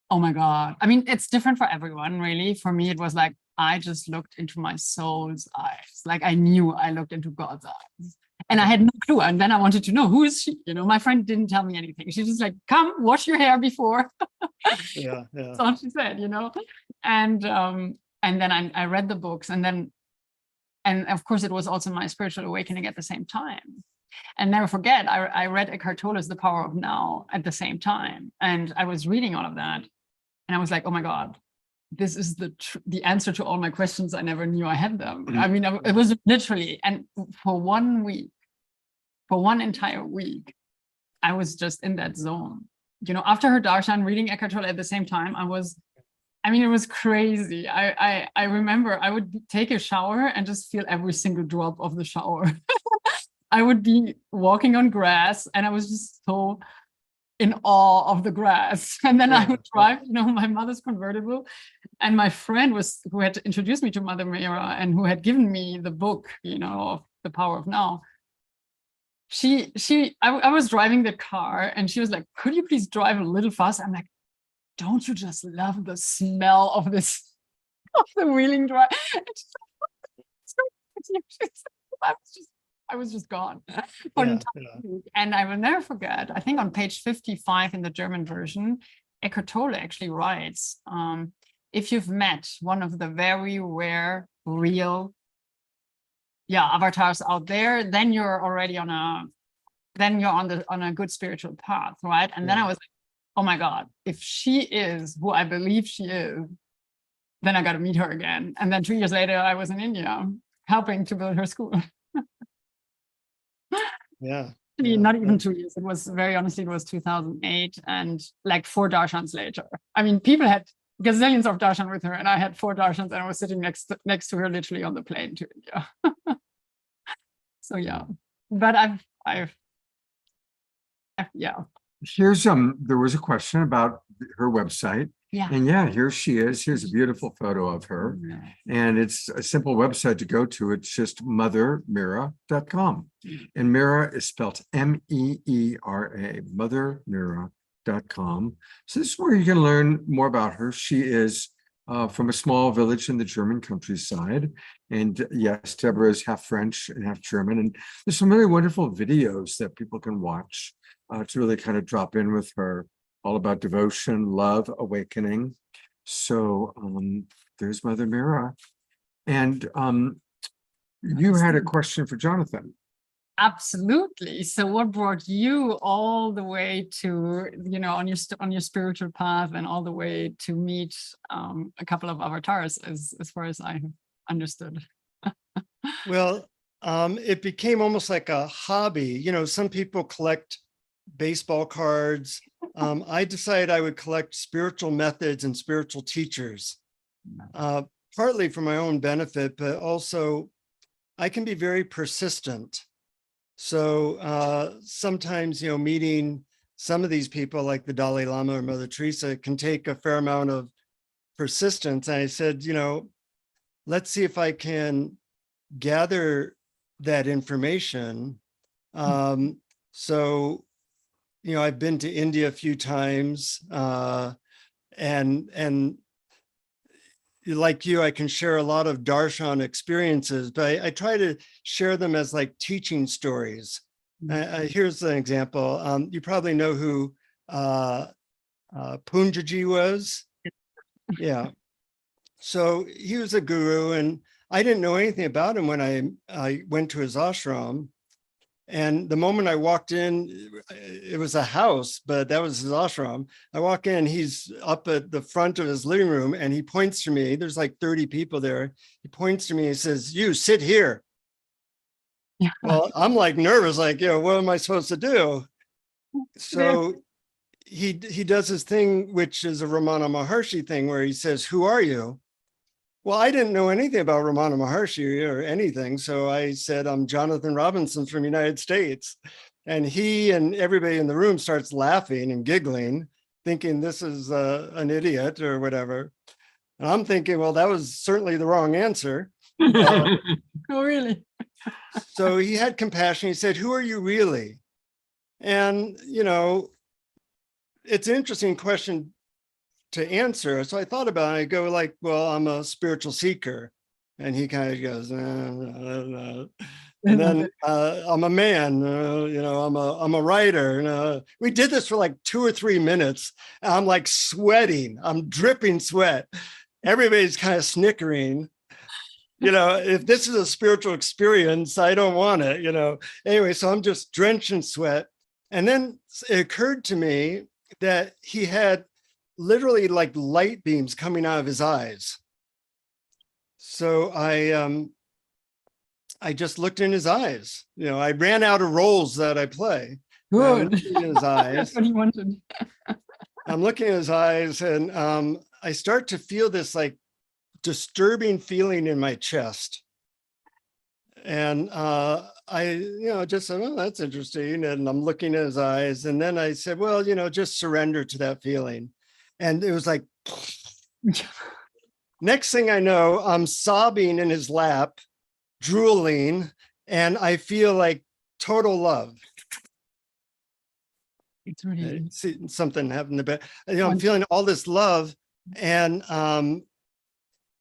oh my God. I mean, it's different for everyone, really. For me, it was like, I just looked into my soul's eyes. Like I knew I looked into God's eyes. And I had no clue. And then I wanted to know, who is she? You know, my friend didn't tell me anything. She just like, come wash your hair before. Yeah. That's all she said, you know. And then I read the books, and of course it was also my spiritual awakening at the same time. And never forget, I read Eckhart Tolle's The Power of Now at the same time. And I was reading all of that, and I was like, oh my God, this is the answer to all my questions. I never knew I had them. I mean, it was literally, and for one entire week, I was just in that zone. You know, after her darshan, reading Eckhart Tolle at the same time, it was crazy. I remember I would take a shower and just feel every single drop of the shower. I would be walking on grass, and I was just so in awe of the grass. And then I would drive, you know, my mother's convertible, and my friend who had introduced me to Mother Meera and who had given me the book, you know, of The Power of Now. I was driving the car, and she was like, could you please drive a little faster? I'm like, don't you just love the smell of this, of the wheeling drive? I was just gone for an entire week. And I will never forget, I think on page 55 in the German version, Eckhart Tolle actually writes, if you've met one of the very rare, real, avatars out there, then you're already on a good spiritual path, right? And then I was like, oh my God, if she is who I believe she is, then I got to meet her again. And then 2 years later, I was in India helping to build her school. Yeah. Actually, Yeah. not even 2 years. It was very honestly, it was 2008 and like 4 darshans later. I mean, people had gazillions of darshan with her, and I had 4 darshans, and I was sitting next to her literally on the plane to India. So yeah, but yeah. Here's there was a question about her website. Yeah. And yeah, here she is. Here's a beautiful photo of her. Yeah. And it's a simple website to go to. It's just mothermeera.com. And Meera is spelled MEERA, mothermeera.com. So this is where you can learn more about her. She is from a small village in the German countryside. And yes, Deborah is half French and half German. And there's some really wonderful videos that people can watch to really kind of drop in with her, all about devotion, love, awakening. So there's Mother Meera. And you had a question for Jonathan. Absolutely. So what brought you all the way to, on your spiritual path and all the way to meet a couple of avatars, as far as I have understood? Well, it became almost like a hobby. Some people collect baseball cards. I decided I would collect spiritual methods and spiritual teachers, partly for my own benefit, but also I can be very persistent. So sometimes, meeting some of these people like the Dalai Lama or Mother Teresa can take a fair amount of persistence. And I said, let's see if I can gather that information. So, I've been to India a few times, and like you, I can share a lot of darshan experiences, but I try to share them as like teaching stories. Here's an example. You probably know who Punjaji was. Yeah. So he was a guru, and I didn't know anything about him when I went to his ashram. And the moment I walked in, it was a house, but that was his ashram. I walk in, he's up at the front of his living room, and he points to me. There's like 30 people there. He points to me and says, "You sit here." Yeah. Well, I'm like nervous, like, what am I supposed to do? So he does his thing, which is a Ramana Maharshi thing, where he says, "Who are you?" Well, I didn't know anything about Ramana Maharshi or anything. So I said, "I'm Jonathan Robinson from the United States." And he and everybody in the room starts laughing and giggling, thinking this is an idiot or whatever. And I'm thinking, well, that was certainly the wrong answer. Oh, really? So he had compassion. He said, "Who are you really?" And, it's an interesting question to answer. So I thought about it. I go like, well, I'm a spiritual seeker. And he kind of goes, and then I'm a man, I'm a writer. We did this for like 2 or 3 minutes. And I'm like sweating. I'm dripping sweat. Everybody's kind of snickering. If this is a spiritual experience, I don't want it, Anyway, so I'm just drenched in sweat. And then it occurred to me that he had literally like light beams coming out of his eyes. So I just looked in his eyes. I ran out of roles that I play. Good. In his eyes. That's what he wanted. I'm looking at his eyes, and I start to feel this like disturbing feeling in my chest. And I just said, "Oh, that's interesting." And I'm looking at his eyes. And then I said, "Well, just surrender to that feeling." And it was like, next thing I know, I'm sobbing in his lap, drooling, and I feel like total love. It's really See, something happened to bed. I'm feeling all this love, and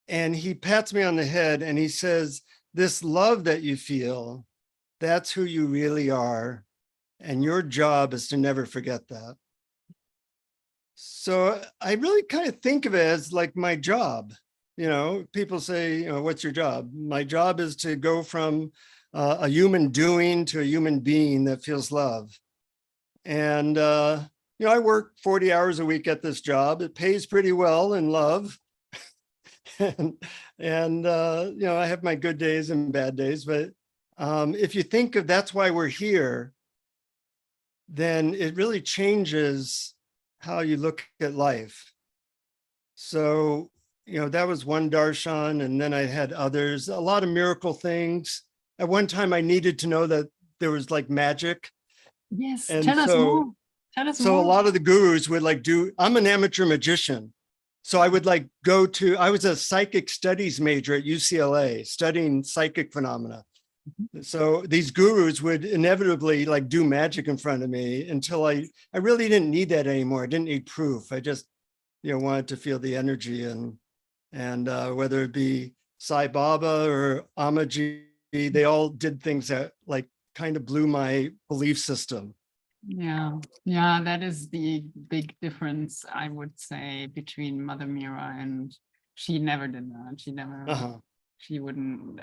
he pats me on the head and he says, "This love that you feel, that's who you really are, and your job is to never forget that." So I really kind of think of it as like my job. People say, "What's your job?" My job is to go from a human doing to a human being that feels love. And I work 40 hours a week at this job. It pays pretty well in love. and I have my good days and bad days, but if you think of that's why we're here, then it really changes how you look at life. So, that was one darshan, and then I had others, a lot of miracle things. At one time, I needed to know that there was like magic. Yes, And tell us so- more. Tell us So more. a lot of the gurus would I'm an amateur magician. So I would I was a psychic studies major at UCLA studying psychic phenomena. So these gurus would inevitably do magic in front of me until I really didn't need that anymore. I didn't need proof. I just, wanted to feel the energy and whether it be Sai Baba or Amaji, they all did things that kind of blew my belief system. Yeah, that is the big difference, I would say, between Mother Mira, and she never did that. She never, she wouldn't.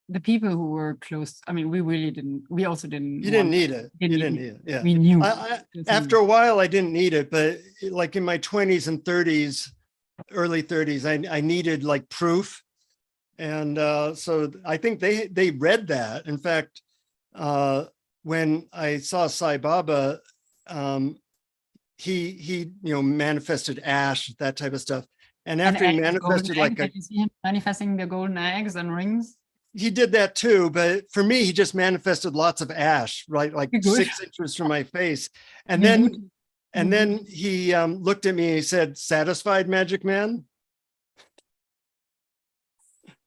The people who were close, I mean, we also didn't. You didn't need it. You didn't need it. Yeah. We knew. After a while, I didn't need it, but in my 20s and 30s, early 30s, I needed proof. And so I think they read that. In fact, when I saw Sai Baba, he manifested ash, that type of stuff. And after he manifested manifesting the golden eggs and rings. He did that too, but for me, he just manifested lots of ash, right? 6 inches from my face. And then he looked at me and he said, "Satisfied, Magic Man?"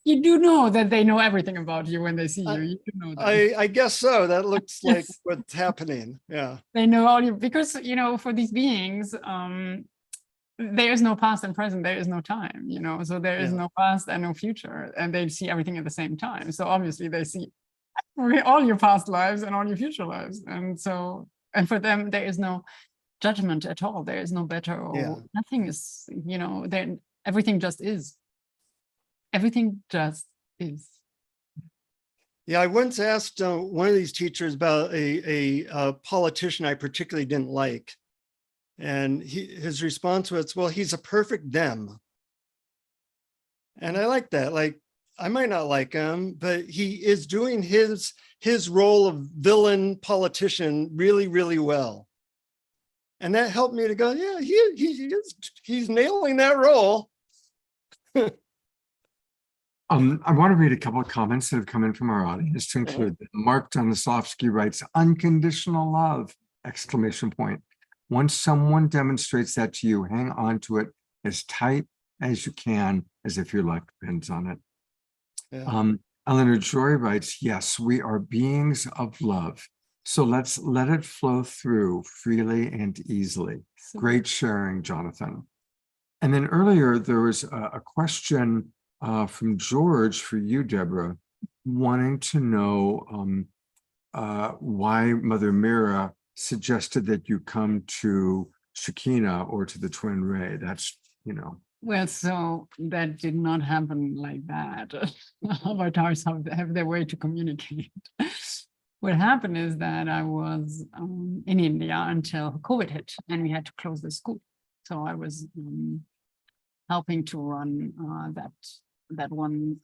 You do know that they know everything about you when they see you. You do know that. I guess so. That looks like what's happening. Yeah. They know all you, because, for these beings, there is no past and present, there is no time, so there is no past and no future, and they see everything at the same time. So obviously they see all your past lives and all your future lives. And for them, there is no judgment at all. There is no better or nothing is, everything just is. Everything just is. Yeah, I once asked one of these teachers about a politician I particularly didn't like. And his response was, "Well, he's a perfect them." And I like that. I might not like him, but he is doing his role of villain politician really, really well. And that helped me to go, yeah, he's nailing that role. I want to read a couple of comments that have come in from our audience to include Mark Donosovsky writes, "Unconditional love, exclamation point. Once someone demonstrates that to you, hang on to it as tight as you can, as if your life depends on it." Yeah. Eleanor Joy writes, "Yes, we are beings of love. So let's let it flow through freely and easily." Great sharing, Jonathan. And then earlier, there was a question from George for you, Deborah, wanting to know why Mother Mira suggested that you come to Shekinah or to the Twin Ray. That's, Well, so that did not happen like that. Avatars have their way to communicate. What happened is that I was in India until COVID hit and we had to close the school. So I was helping to run that one.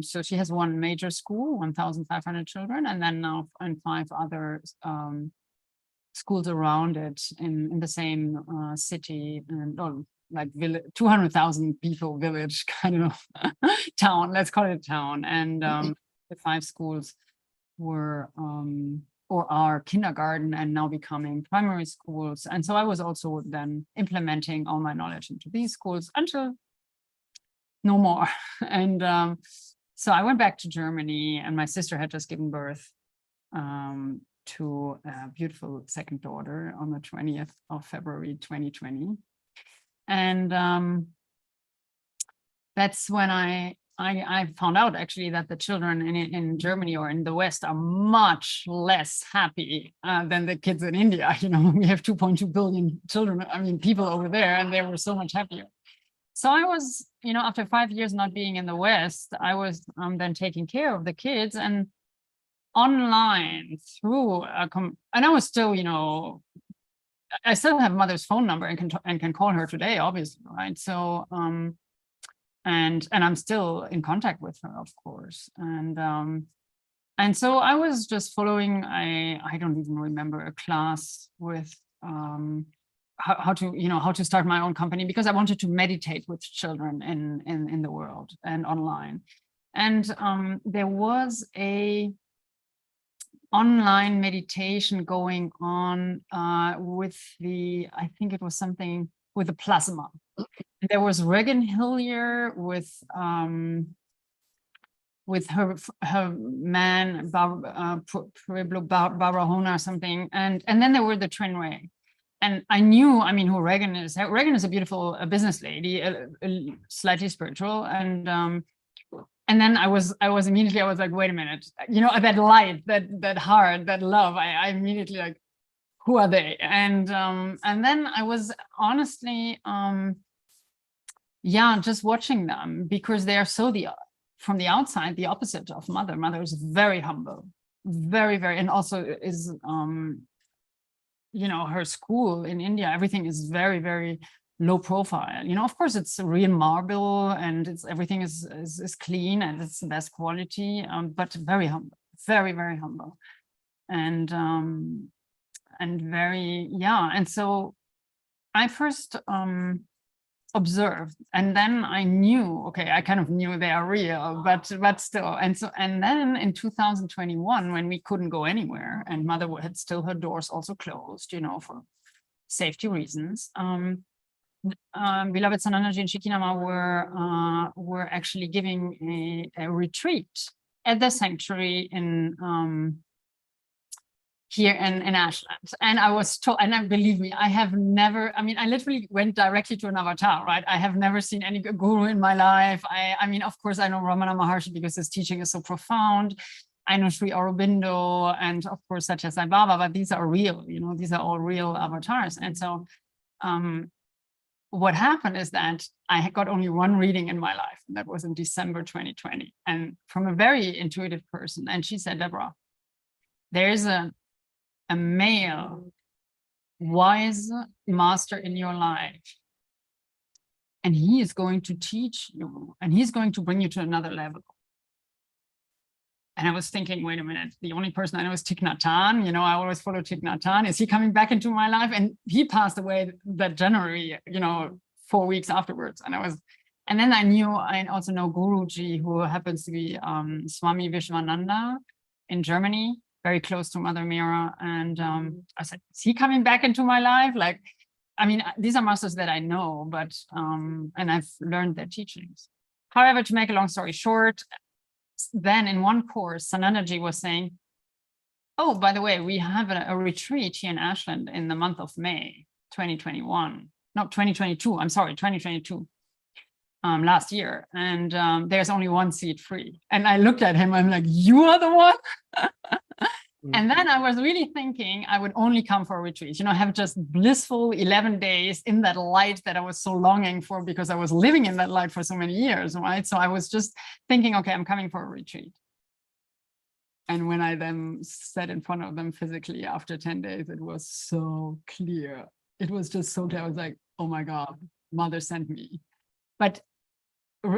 So she has one major school, 1,500 children, and then now and 5 other schools around it in the same city, and 200,000 people village kind of town, let's call it a town. And the 5 schools were or are kindergarten and now becoming primary schools. And so I was also then implementing all my knowledge into these schools until no more. And so I went back to Germany, and my sister had just given birth to a beautiful second daughter on the 20th of February 2020. And that's when I found out actually that the children in Germany or in the West are much less happy than the kids in India. We have 2.2 billion children, people over there, and they were so much happier. So I was, after 5 years not being in the West, I was then taking care of the kids, and online through and I was still, I still have mother's phone number and can call her today, obviously, right? So and I'm still in contact with her, of course. And so I was just following, I don't even remember, a class with how to start my own company, because I wanted to meditate with children in the world and online. And there was a online meditation going on with I think it was something with the plasma. There was Regan Hillier with her man, Pueblo Barahona or something. And then there were the Trenway. And I knew, I mean, who Regan is. Regan is a beautiful business lady, slightly spiritual. And then I was immediately, I was like, wait a minute, you know, that light, that heart, that love, I immediately like, who are they? And then I was honestly, just watching them, because they are so from the outside, the opposite of mother. Mother is very humble, very, very, and also is, you know, her school in India, everything is very, very low profile. You know, of course, it's real marble and everything is clean and it's the best quality, but very humble, very, very humble. And very, and so I first observed, and then I knew, okay, I kind of knew they are real, but still. And then in 2021, when we couldn't go anywhere and mother had still her doors also closed, you know, for safety reasons, Beloved Sanandaji and Shikinama were actually giving a retreat at the sanctuary in here in Ashland. And I was told, and believe me, I have never, I mean, I literally went directly to an avatar, right? I have never seen any guru in my life. I mean, of course, I know Ramana Maharshi because his teaching is so profound. I know Sri Aurobindo and of course, Satya Sai Baba, but these are real, you know, these are all real avatars. And so what happened is that I got only one reading in my life, and that was in December 2020, and from a very intuitive person. And she said, Deborah, there's a male wise master in your life, and he is going to teach you, and he's going to bring you to another level. And I was thinking, wait a minute, the only person I know is Thich Nhat Hanh. You know, I always follow Thich Nhat Hanh. Is he coming back into my life? And he passed away that January, you know, 4 weeks afterwards. And then I knew, I also know Guruji, who happens to be Swami Vishwananda in Germany, very close to Mother Meera. And I said, is he coming back into my life? Like, I mean, these are masters that I know, but, and I've learned their teachings. However, to make a long story short, then in one course, Sanandaji was saying, oh, by the way, we have a retreat here in Ashland in the month of May, 2021. No, 2022, I'm sorry, 2022, last year. And there's only one seat free. And I looked at him, I'm like, you are the one? And then I was really thinking I would only come for a retreat, you know, have just blissful 11 days in that light that I was so longing for, because I was living in that light for so many years, right? So I was just thinking, okay, I'm coming for a retreat. And when I then sat in front of them physically after 10 days, it was so clear. It was just so clear. I was like, oh my God, Mother sent me. But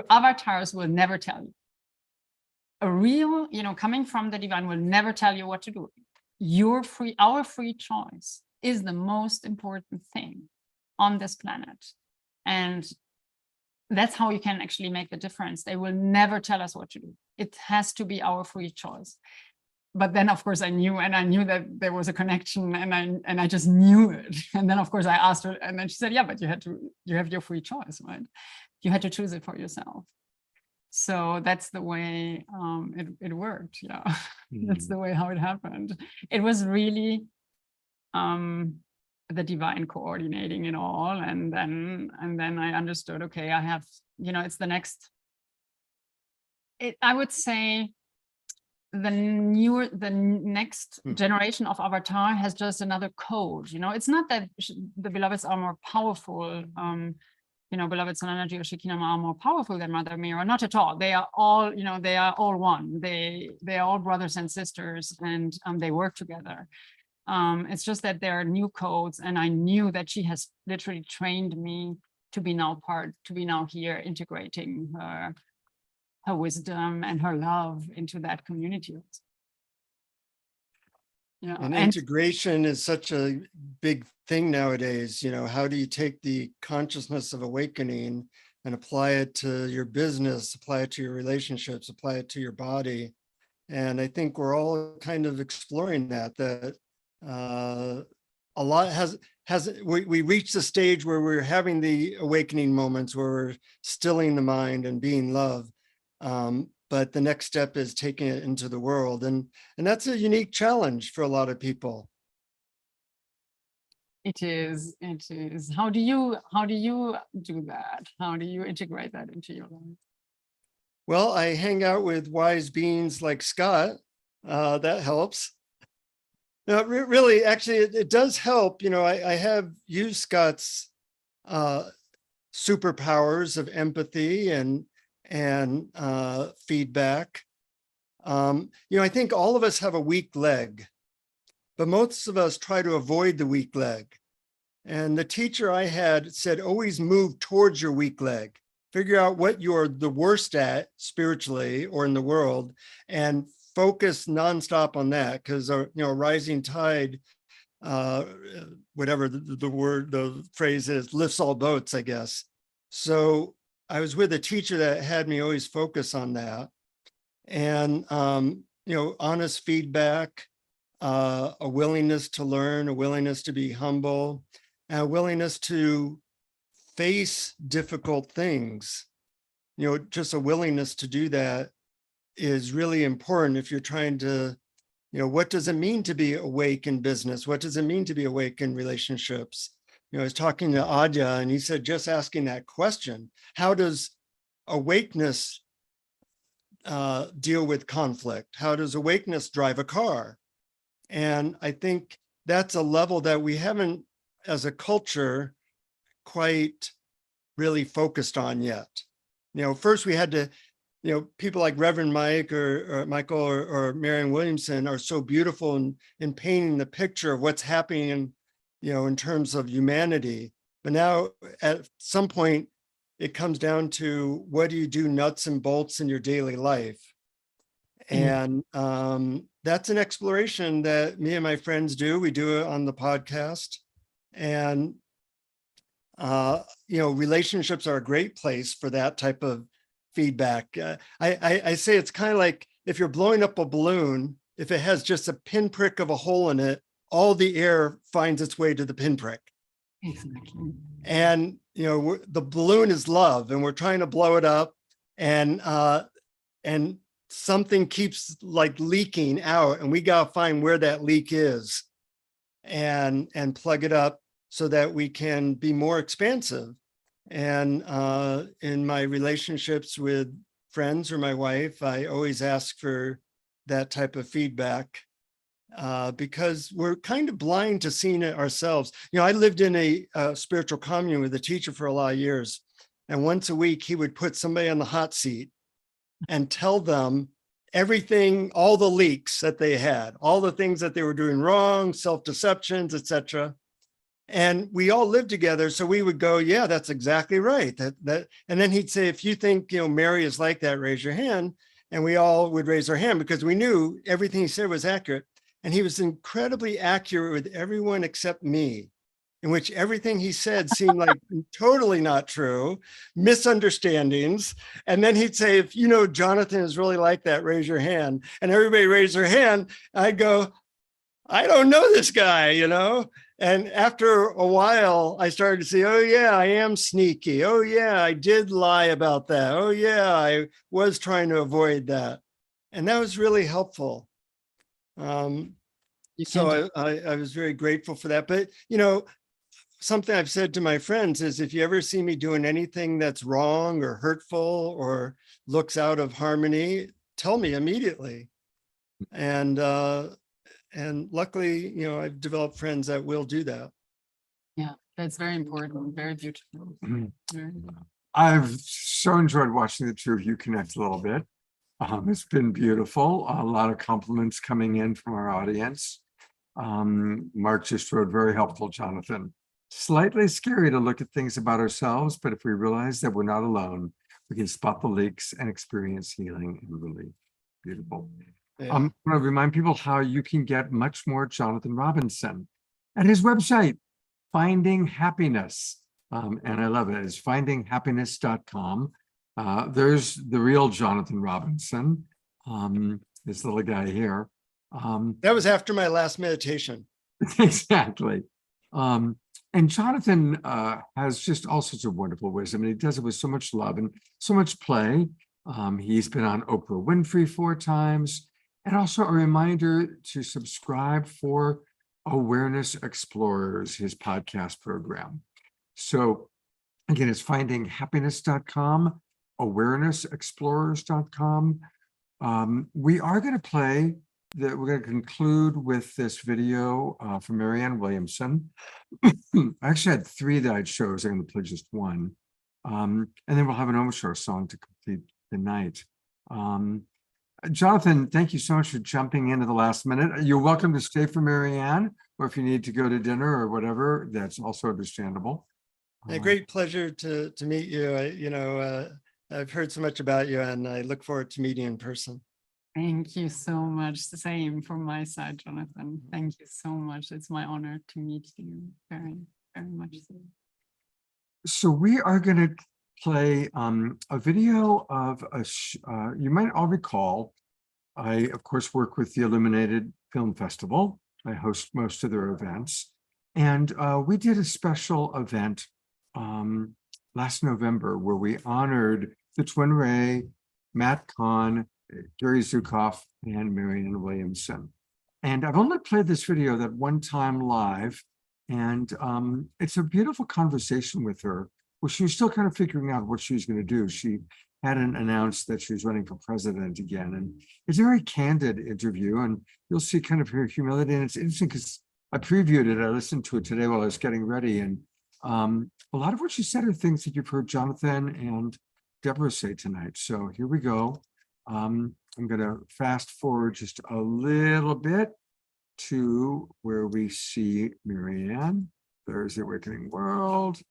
avatars will never tell you. A real, you know, coming from the divine will never tell you what to do. Our free choice is the most important thing on this planet. And that's how you can actually make the difference. They will never tell us what to do. It has to be our free choice. But then, of course, I knew that there was a connection, and I just knew it. And then, of course, I asked her, and then she said, yeah, but you have your free choice, right? You had to choose it for yourself. So that's the way it worked. Yeah, that's the way how it happened. It was really the divine coordinating it all. And then I understood, okay, I have, you know, it's the next, I would say the next generation of avatar has just another code. You know, it's not that the beloveds are more powerful. You know, Beloved Sanandaji or Shikinama are more powerful than Mother Meera, not at all. They are all, you know, they are all one. They are all brothers and sisters, and they work together. It's just that there are new codes, and I knew that she has literally trained me to be now here, integrating her wisdom and her love into that community. Yeah, And integration is such a big thing nowadays. You know, how do you take the consciousness of awakening and apply it to your business, apply it to your relationships, apply it to your body? And I think we're all kind of exploring that a lot we reached the stage where we're having the awakening moments where we're stilling the mind and being love. But the next step is taking it into the world. And that's a unique challenge for a lot of people. It is. How do you do that? How do you integrate that into your life? Well, I hang out with wise beings like Scott. That helps. No, really, actually, it does help. You know, I have used Scott's superpowers of empathy and feedback. You know, I think all of us have a weak leg, but most of us try to avoid the weak leg. And the teacher I had said, always move towards your weak leg. Figure out what you're the worst at spiritually or in the world, and focus nonstop on that, because you know, rising tide, whatever the phrase is, lifts all boats, I guess. So I was with a teacher that had me always focus on that, and you know, honest feedback, a willingness to learn, a willingness to be humble, and a willingness to face difficult things. You know, just a willingness to do that is really important if you're trying to, you know, what does it mean to be awake in business? What does it mean to be awake in relationships? You know, I was talking to Adya, and he said, just asking that question, how does awakeness deal with conflict? How does awakeness drive a car? And I think that's a level that we haven't, as a culture, quite really focused on yet. You know, first we had to, you know, people like Reverend Mike or Michael or Marianne Williamson are so beautiful in painting the picture of what's happening in, you know, in terms of humanity. But now at some point, it comes down to, what do you do nuts and bolts in your daily life? And that's an exploration that me and my friends do. We do it on the podcast. And you know, relationships are a great place for that type of feedback. I say it's kind of like if you're blowing up a balloon, if it has just a pinprick of a hole in it, all the air finds its way to the pinprick. Exactly. And, you know, the balloon is love, and we're trying to blow it up, and something keeps like leaking out, and we got to find where that leak is and plug it up so that we can be more expansive. And in my relationships with friends or my wife, I always ask for that type of feedback because we're kind of blind to seeing it ourselves. You know, I lived in a spiritual commune with a teacher for a lot of years. And once a week, he would put somebody on the hot seat and tell them everything, all the leaks that they had, all the things that they were doing wrong, self-deceptions, etc. And we all lived together. So we would go, yeah, that's exactly right. And then he'd say, if you think, you know, Mary is like that, raise your hand. And we all would raise our hand because we knew everything he said was accurate. And he was incredibly accurate with everyone except me, in which everything he said seemed like totally not true, misunderstandings. And then he'd say, if you know Jonathan is really like that, raise your hand. And everybody raised their hand. I'd go, I don't know this guy, you know? And after a while, I started to say, oh yeah, I am sneaky. Oh yeah, I did lie about that. Oh yeah, I was trying to avoid that. And that was really helpful. So I was very grateful for that. But, you know, something I've said to my friends is, if you ever see me doing anything that's wrong or hurtful or looks out of harmony, tell me immediately. And luckily, you know, I've developed friends that will do that. Yeah, that's very important. Very beautiful. Very good. I've so enjoyed watching the two of you connect a little bit. It's been beautiful. A lot of compliments coming in from our audience. Mark just wrote, very helpful, Jonathan. Slightly scary to look at things about ourselves, but if we realize that we're not alone, we can spot the leaks and experience healing and relief. Beautiful. Yeah. I want to remind people how you can get much more Jonathan Robinson at his website, Finding Happiness. And I love it. It's findinghappiness.com. There's the real Jonathan Robinson, this little guy here. That was after my last meditation. Exactly. And Jonathan has just all sorts of wonderful wisdom, and he does it with so much love and so much play. He's been on Oprah Winfrey 4 times, and also a reminder to subscribe for Awareness Explorers, his podcast program. So again, it's findinghappiness.com, awarenessexplorers.com. We are going to play that. We're going to conclude with this video from Marianne Williamson. I actually had 3 that I'd chose. I'm going to play just 1. And then we'll have an Omashar song to complete the night. Jonathan, thank you so much for jumping in at the last minute. You're welcome to stay for Marianne, or if you need to go to dinner or whatever, that's also understandable. A great pleasure to meet you. I've heard so much about you, and I look forward to meeting you in person. Thank you so much. The same from my side, Jonathan. Thank you so much. It's my honor to meet you. Very, very much so. So we are going to play a video of you might all recall, I of course work with the Illuminated Film Festival. I host most of their events, and we did a special event last November where we honored the Twin Ray, Matt Kahn, Gary Zukav, and Marianne Williamson. And I've only played this video that one time live, and it's a beautiful conversation with her. Well, she was still kind of figuring out what she was going to do. She hadn't announced that she was running for president again. And it's a very candid interview, and you'll see kind of her humility. And it's interesting because I previewed it. I listened to it today while I was getting ready. And a lot of what she said are things that you've heard Jonathan and Deborah say tonight. So here we go. I'm going to fast forward just a little bit to where we see Marianne. There's the Awakening World.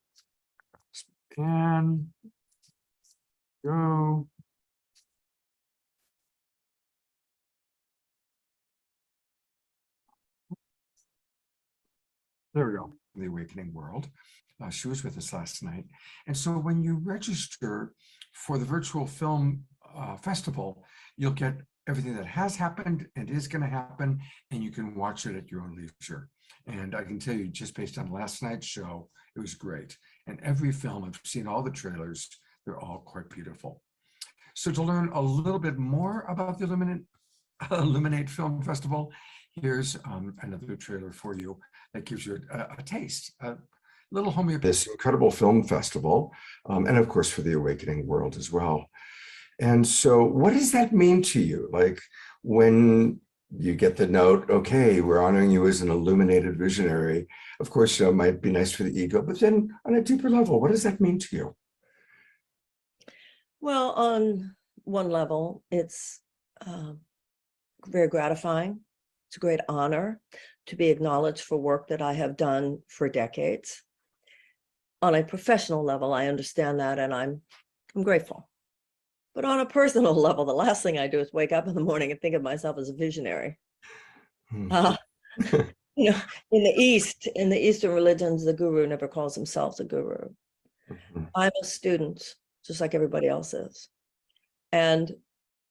And go. There we go, the Awakening World. She was with us last night. And so when you register for the virtual film festival, you'll get everything that has happened and is going to happen, and you can watch it at your own leisure. And I can tell you, just based on last night's show, it was great. And every film, I've seen all the trailers, they're all quite beautiful. So to learn a little bit more about the Illuminate Film Festival, here's another trailer for you that gives you a taste, a little homeopathy. This incredible film festival, and of course for the Awakening World as well. And so what does that mean to you? Like when you get the note, okay, we're honoring you as an illuminated visionary. Of course, it might be nice for the ego, but then on a deeper level, what does that mean to you? Well, on one level, it's very gratifying. It's a great honor to be acknowledged for work that I have done for decades. On a professional level, I understand that, and I'm grateful. But on a personal level, the last thing I do is wake up in the morning and think of myself as a visionary. In the Eastern religions, the guru never calls himself a guru. I'm a student, just like everybody else is. And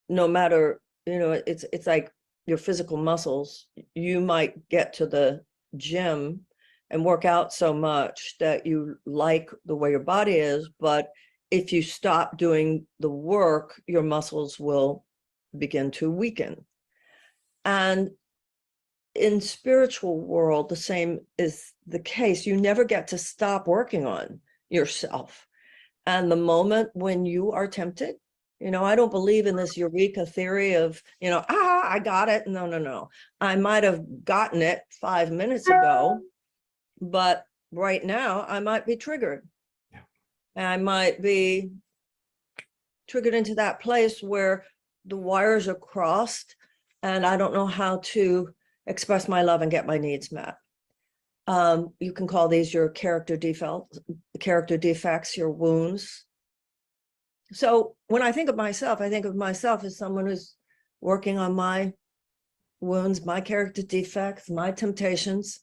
no matter, it's like your physical muscles, you might get to the gym and work out so much that you like the way your body is, but if you stop doing the work, your muscles will begin to weaken. And in spiritual world, the same is the case. You never get to stop working on yourself. And the moment when you are tempted, I don't believe in this eureka theory of, I got it. No. I might have gotten it 5 minutes ago, but right now I might be triggered. I might be triggered into that place where the wires are crossed and I don't know how to express my love and get my needs met. You can call these your character defects, your wounds. So when I think of myself as someone who's working on my wounds, my character defects, my temptations,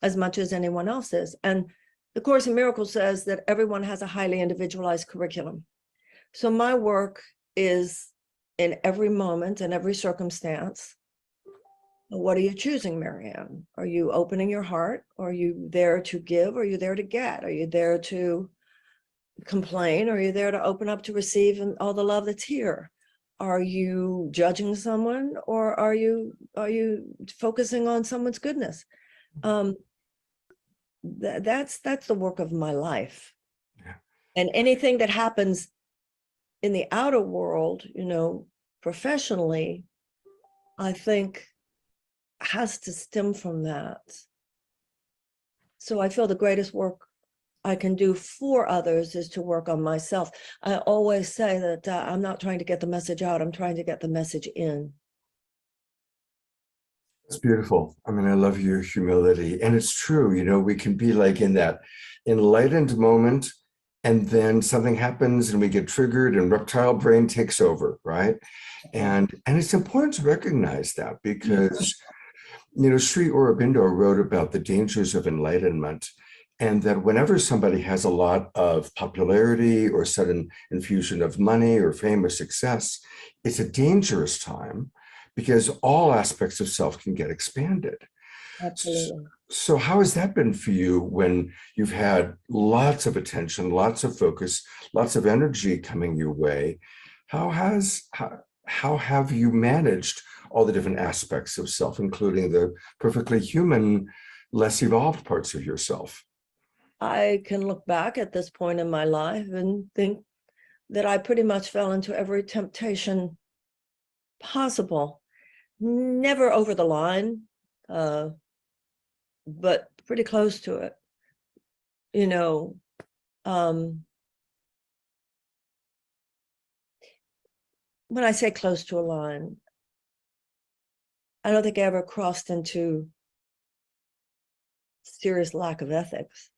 as much as anyone else is. And the Course in Miracles says that everyone has a highly individualized curriculum. So my work is in every moment and every circumstance. What are you choosing, Marianne? Are you opening your heart? Are you there to give? Are you there to get? Are you there to complain? Are you there to open up to receive and all the love that's here? Are you judging someone, or are you focusing on someone's goodness? That's the work of my life. Yeah. And anything that happens in the outer world, professionally, I think has to stem from that. So I feel the greatest work I can do for others is to work on myself. I always say that I'm not trying to get the message out, I'm trying to get the message in. It's beautiful. I mean, I love your humility. And it's true, we can be like in that enlightened moment, and then something happens and we get triggered and reptile brain takes over, right? And it's important to recognize that, because, Sri Aurobindo wrote about the dangers of enlightenment, and that whenever somebody has a lot of popularity or sudden infusion of money or fame or success, it's a dangerous time, because all aspects of self can get expanded. Absolutely. So how has that been for you when you've had lots of attention, lots of focus, lots of energy coming your way? How have you managed all the different aspects of self, including the perfectly human, less evolved parts of yourself? I can look back at this point in my life and think that I pretty much fell into every temptation possible. Never over the line, but pretty close to it. When I say close to a line, I don't think I ever crossed into serious lack of ethics,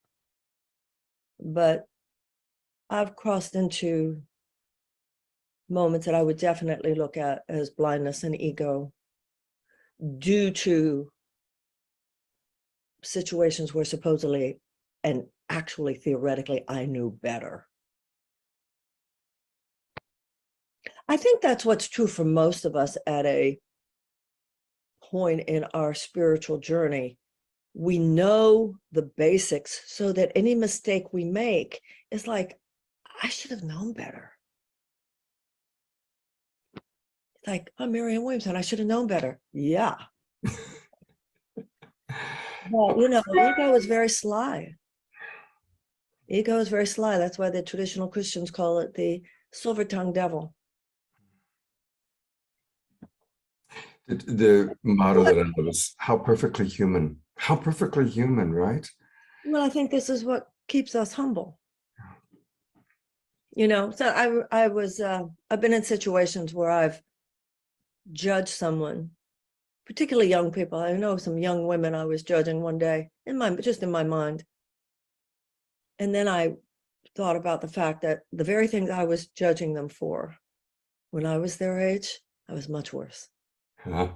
but I've crossed into moments that I would definitely look at as blindness and ego, due to situations where supposedly and actually theoretically I knew better. I think that's what's true for most of us at a point in our spiritual journey. We know the basics, so that any mistake we make is like, I should have known better. Like, I'm Marianne Williamson, I should have known better. Yeah. But, ego is very sly. Ego is very sly. That's why the traditional Christians call it the silver-tongued devil. The motto that I love is how perfectly human, right? Well, I think this is what keeps us humble. So I've been in situations where I've judged someone, particularly young people. I know some young women I was judging one day just in my mind. And then I thought about the fact that the very things I was judging them for when I was their age, I was much worse. Huh?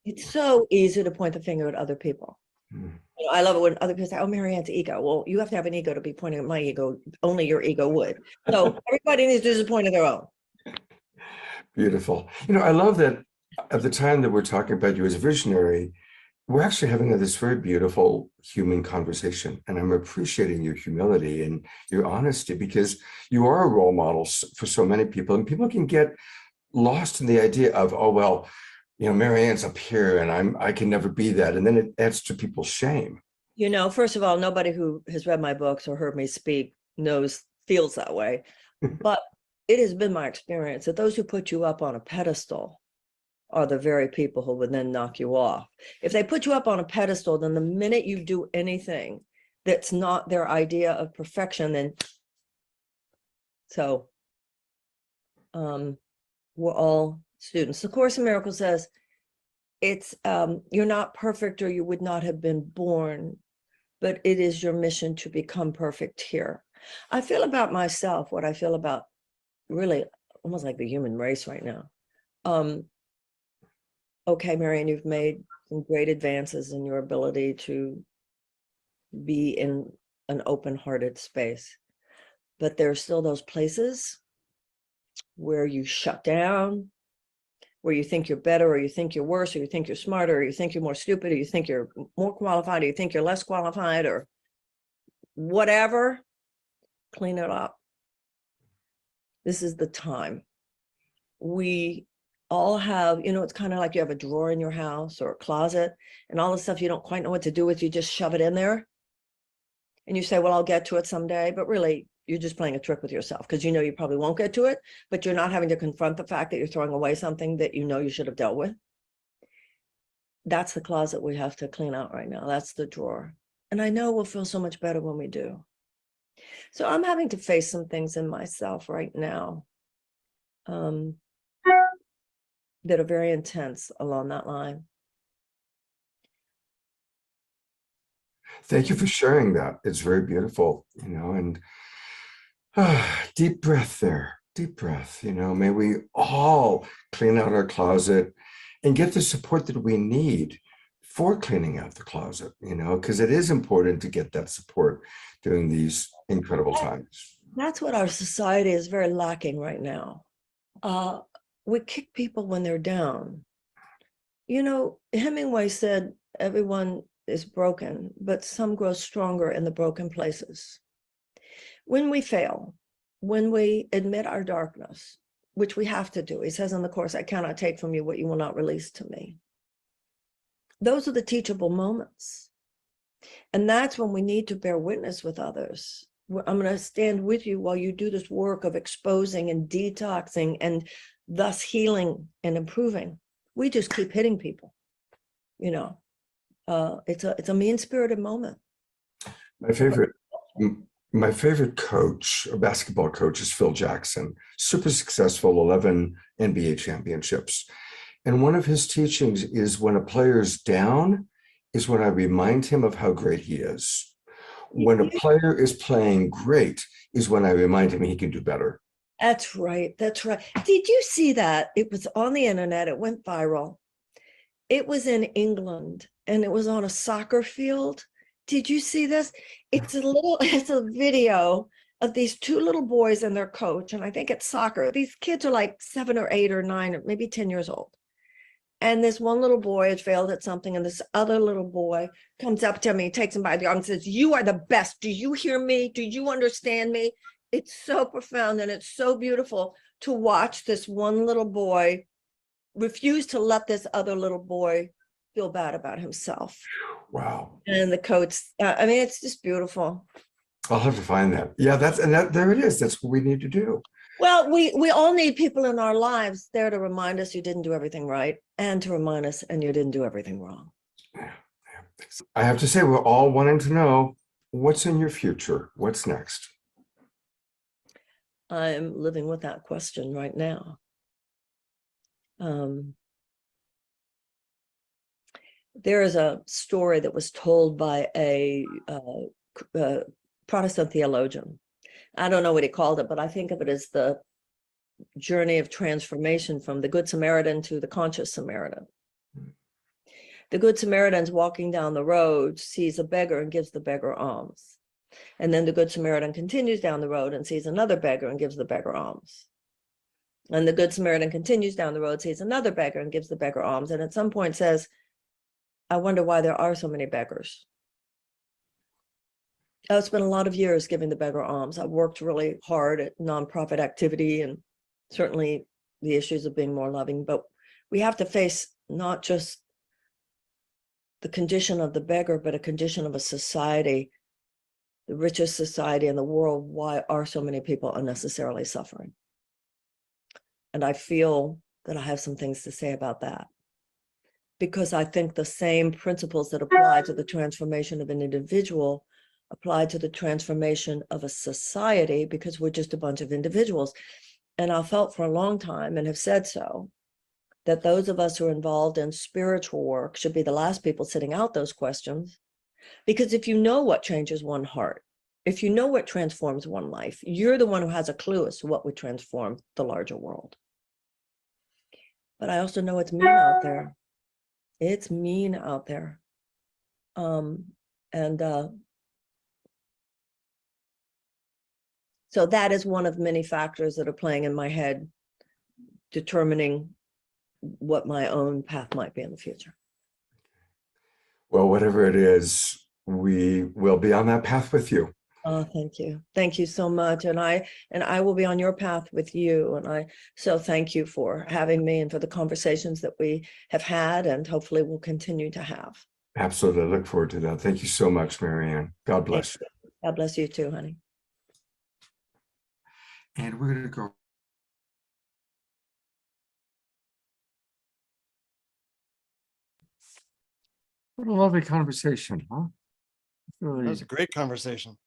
It's so easy to point the finger at other people. I love it when other people say, oh, Marianne's ego. Well, you have to have an ego to be pointing at my ego. Only your ego would. So everybody needs to just point at their own. Beautiful. I love that at the time that we're talking about you as a visionary, we're actually having this very beautiful human conversation. And I'm appreciating your humility and your honesty, because you are a role model for so many people, and people can get lost in the idea of, oh, well, Marianne's up here and I can never be that. And then it adds to people's shame. First of all, nobody who has read my books or heard me speak feels that way. But it has been my experience that those who put you up on a pedestal are the very people who would then knock you off. If they put you up on a pedestal, then the minute you do anything that's not their idea of perfection, then we're all students. The Course in Miracles says, it's you're not perfect or you would not have been born, but it is your mission to become perfect here. I feel about myself what I feel about really almost like the human race right now. Okay, Marianne, you've made some great advances in your ability to be in an open-hearted space, but there are still those places where you shut down, where you think you're better, or you think you're worse, or you think you're smarter, or you think you're more stupid, or you think you're more qualified, or you think you're less qualified, or whatever. Clean it up. This is the time. We all have, you know, it's kind of like you have a drawer in your house or a closet, and all the stuff you don't quite know what to do with, you just shove it in there. And you say, well, I'll get to it someday. But really, you're just playing a trick with yourself, because you know you probably won't get to it, but you're not having to confront the fact that you're throwing away something that you know you should have dealt with. That's the closet we have to clean out right now. That's the drawer. And I know we'll feel so much better when we do. So I'm having to face some things in myself right now that are very intense along that line. Thank you for sharing that. It's very beautiful, you know, and deep breath there, deep breath, you know, may we all clean out our closet and get the support that we need for cleaning out the closet, you know, because it is important to get that support during these incredible times. That's what our society is very lacking right now. We kick people when they're down. You know, Hemingway said, everyone is broken, but some grow stronger in the broken places. When we fail, when we admit our darkness, which we have to do, he says in the Course, I cannot take from you what you will not release to me. Those are the teachable moments. And that's when we need to bear witness with others. I'm going to stand with you while you do this work of exposing and detoxing and thus healing and improving. We just keep hitting people, you know. It's a mean-spirited moment. My favorite coach, a basketball coach, is Phil Jackson. Super successful, 11 NBA championships. And one of his teachings is when a player's down is when I remind him of how great he is. When a player is playing great is when I remind him he can do better. That's right. That's right. Did you see that? It was on the internet. It went viral. It was in England and it was on a soccer field. Did you see this? It's a video of these two little boys and their coach. And I think it's soccer. These kids are like 7 or 8 or 9, or maybe 10 years old. And this one little boy had failed at something. And this other little boy comes up to me, takes him by the arm and says, you are the best. Do you hear me? Do you understand me? It's so profound and it's so beautiful to watch this one little boy refuse to let this other little boy feel bad about himself. Wow. And the coach, I mean, it's just beautiful. I'll have to find that. Yeah, there it is. That's what we need to do. Well, we all need people in our lives there to remind us you didn't do everything right and to remind us and you didn't do everything wrong. Yeah. I have to say, we're all wanting to know what's in your future. What's next? I'm living with that question right now. There is a story that was told by a Protestant theologian. I don't know what he called it, but I think of it as the journey of transformation from the Good Samaritan to the conscious Samaritan. The Good Samaritan's walking down the road, sees a beggar and gives the beggar alms. And then the Good Samaritan continues down the road and sees another beggar and gives the beggar alms. And the Good Samaritan continues down the road, sees another beggar and gives the beggar alms. And at some point says, I wonder why there are so many beggars. I've spent a lot of years giving the beggar alms. I've worked really hard at nonprofit activity and certainly the issues of being more loving, but we have to face not just the condition of the beggar, but a condition of a society, the richest society in the world. Why are so many people unnecessarily suffering? And I feel that I have some things to say about that, because I think the same principles that apply to the transformation of an individual apply to the transformation of a society, because we're just a bunch of individuals. And I felt for a long time, and have said so, that those of us who are involved in spiritual work should be the last people sitting out those questions. Because if you know what changes one heart, if you know what transforms one life, you're the one who has a clue as to what would transform the larger world. But I also know it's mean out there. It's mean out there. So that is one of many factors that are playing in my head, determining what my own path might be in the future. Well, whatever it is, we will be on that path with you. Oh, thank you. Thank you so much. And I will be on your path with you. And so thank you for having me and for the conversations that we have had and hopefully will continue to have. Absolutely. I look forward to that. Thank you so much, Marianne. God bless you. God bless you too, honey. And we're going to go. What a lovely conversation, huh? Really, That was a great conversation.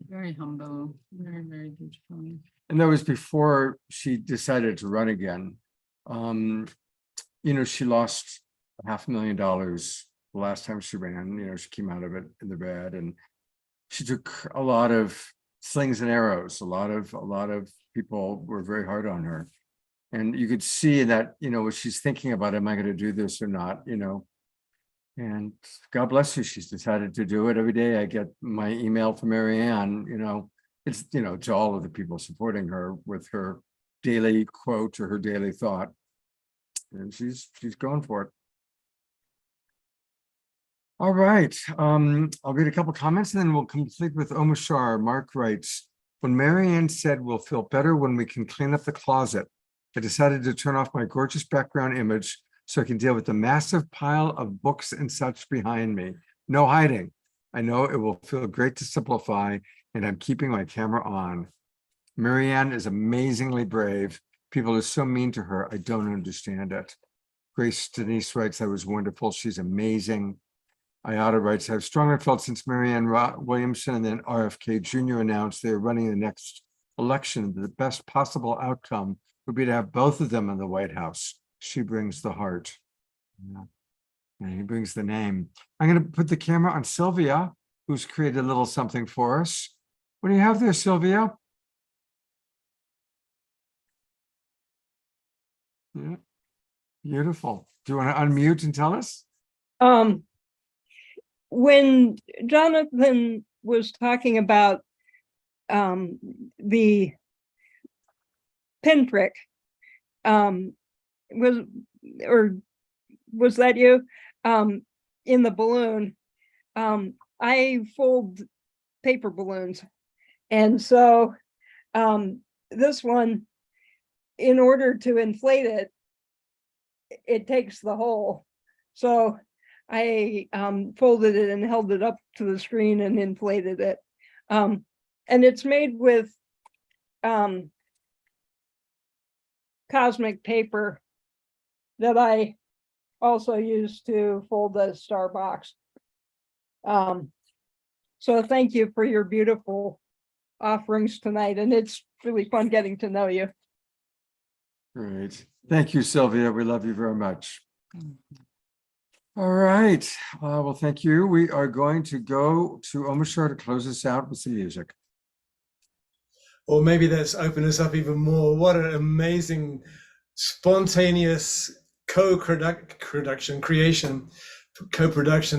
Very humble, very, very beautiful. and that was before she decided to run again. She lost $500,000 the last time she ran. She came out of it in the red, and she took a lot of slings and arrows. A lot of people were very hard on her, and you could see that what she's thinking about, am I going to do this or not? And God bless her, she's decided to do it. Every day I get my email from Marianne, it's to all of the people supporting her with her daily quote or her daily thought, and she's going for it. All right, I'll read a couple comments and then we'll complete with Omashar. Mark writes, when Marianne said we'll feel better when we can clean up the closet, I decided to turn off my gorgeous background image so I can deal with the massive pile of books and such behind me. No hiding. I know it will feel great to simplify, and I'm keeping my camera on. Marianne is amazingly brave. People are so mean to her, I don't understand it. Grace Denise writes, that was wonderful. She's amazing. Ayada writes, I've strongly felt since Marianne Williamson and then RFK Jr. announced they're running the next election, the best possible outcome would be to have both of them in the White House. She brings the heart. And he brings the name. I'm going to put the camera on Sylvia, who's created a little something for us. What do you have there, Sylvia? Yeah. Beautiful. Do you want to unmute and tell us? When Jonathan was talking about the pinprick, was that you in the balloon? I fold paper balloons, and so this one, in order to inflate it, it takes the hole. So I folded it and held it up to the screen and inflated it. And it's made with cosmic paper that I also use to fold the star box. So thank you for your beautiful offerings tonight, and it's really fun getting to know you. Great. Thank you, Sylvia. We love you very much. All right. Well, thank you. We are going to go to Omashar to close us out with some music. Or maybe let's open us up even more. What an amazing, spontaneous co-production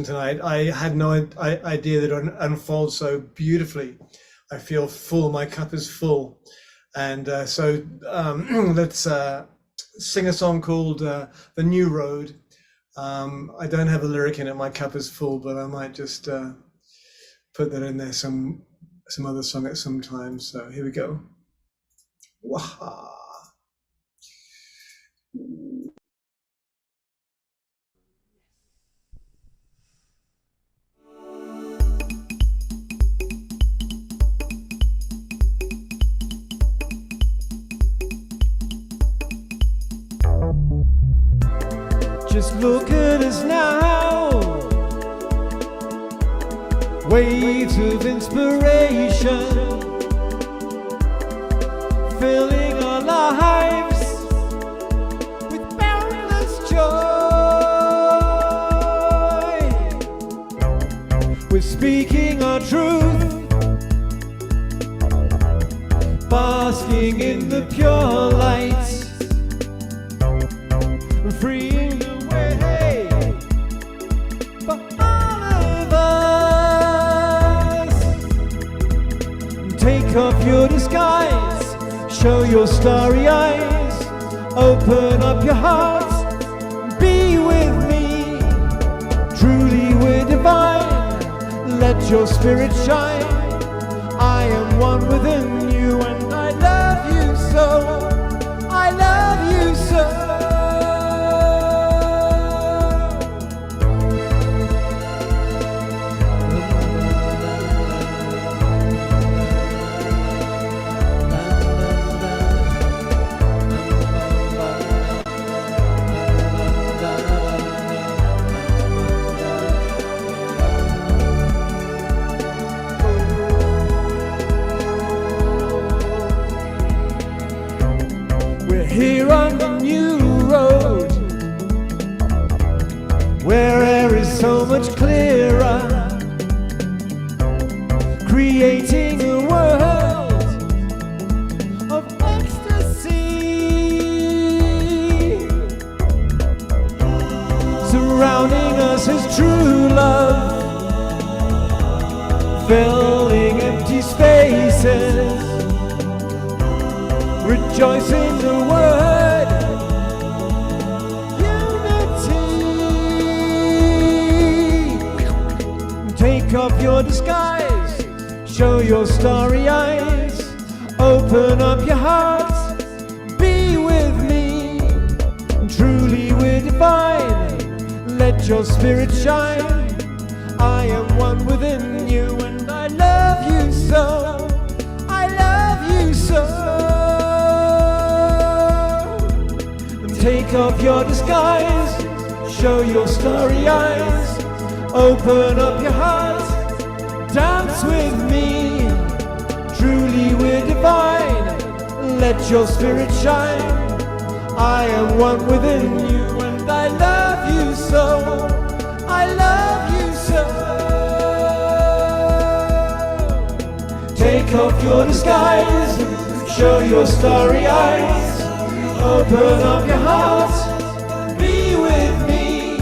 tonight. I had no idea that it would unfold so beautifully. I feel full. My cup is full. And so let's sing a song called The New Road. I don't have a lyric in it. My cup is full, but I might just put that in there some other song at some time. So here we go. Waha. Just look at us now, waves of inspiration filling our lives Living in the pure light, freeing the way for all of us. Take off your disguise, show your starry eyes, open up your heart, be with me. Truly we're divine, let your spirit shine. I am one within you and I love you so, I love you so. Here on the new road, where air is so much clearer, creating a world of ecstasy. Surrounding us is true love, filling empty spaces. Rejoice in the word unity. Take off your disguise, show your starry eyes, open up your heart, be with me. Truly we're divine, let your spirit shine. I am one within you and I love you so, I love you so. Take off your disguise, show your starry eyes, open up your heart, dance with me. Truly we're divine, let your spirit shine. I am one within you and I love you so, I love you so. Take off your disguise, show your starry eyes, open up your heart, be with me.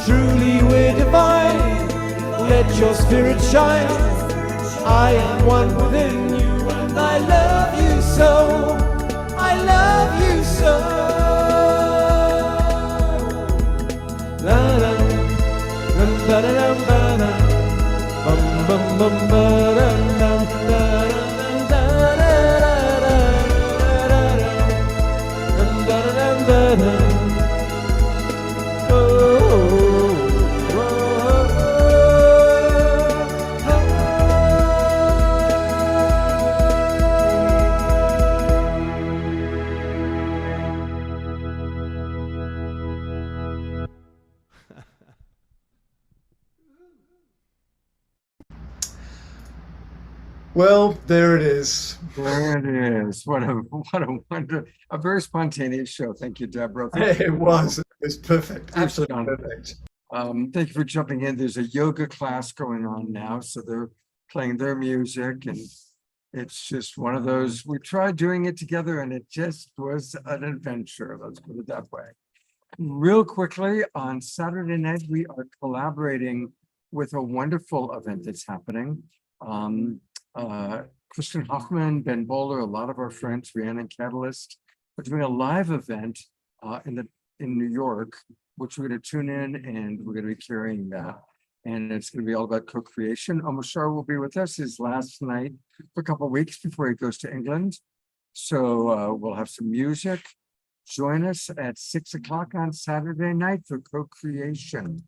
Truly we're divine, let your spirit shine. I am one within you and I love you so, I love you so. La la la la la la, bum bum bum ba dum dum da da da da da da. Well, there it is. There it is. What a wonder, a very spontaneous show. Thank you, Deborah. It was perfect, absolutely Done. perfect. Thank you for jumping in. There's a yoga class going on now, so they're playing their music, and it's just one of those. We tried doing it together, and it just was an adventure. Let's put it that way. Real quickly, on Saturday night, we are collaborating with a wonderful event that's happening. Christian Hoffman, Ben Bowler, a lot of our friends, Rhiannon Catalyst, are doing a live event in New York, which we're going to tune in and we're going to be carrying that. And it's going to be all about co-creation. Omar Shah will be with us his last night for a couple of weeks before he goes to England. So we'll have some music. Join us at 6 o'clock on Saturday night for co-creation.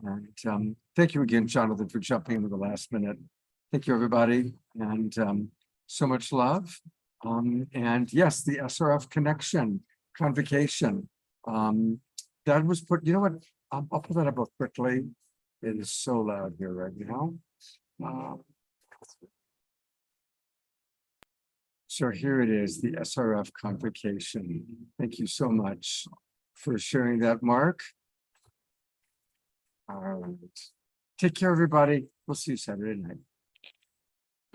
And thank you again, Jonathan, for jumping in at the last minute. Thank you, everybody. And so much love. And yes, the SRF connection, convocation. That was put, you know what? I'll put that up quickly. It is so loud here right now. So here it is, the SRF convocation. Thank you so much for sharing that, Mark. All right. Take care, everybody. We'll see you Saturday night.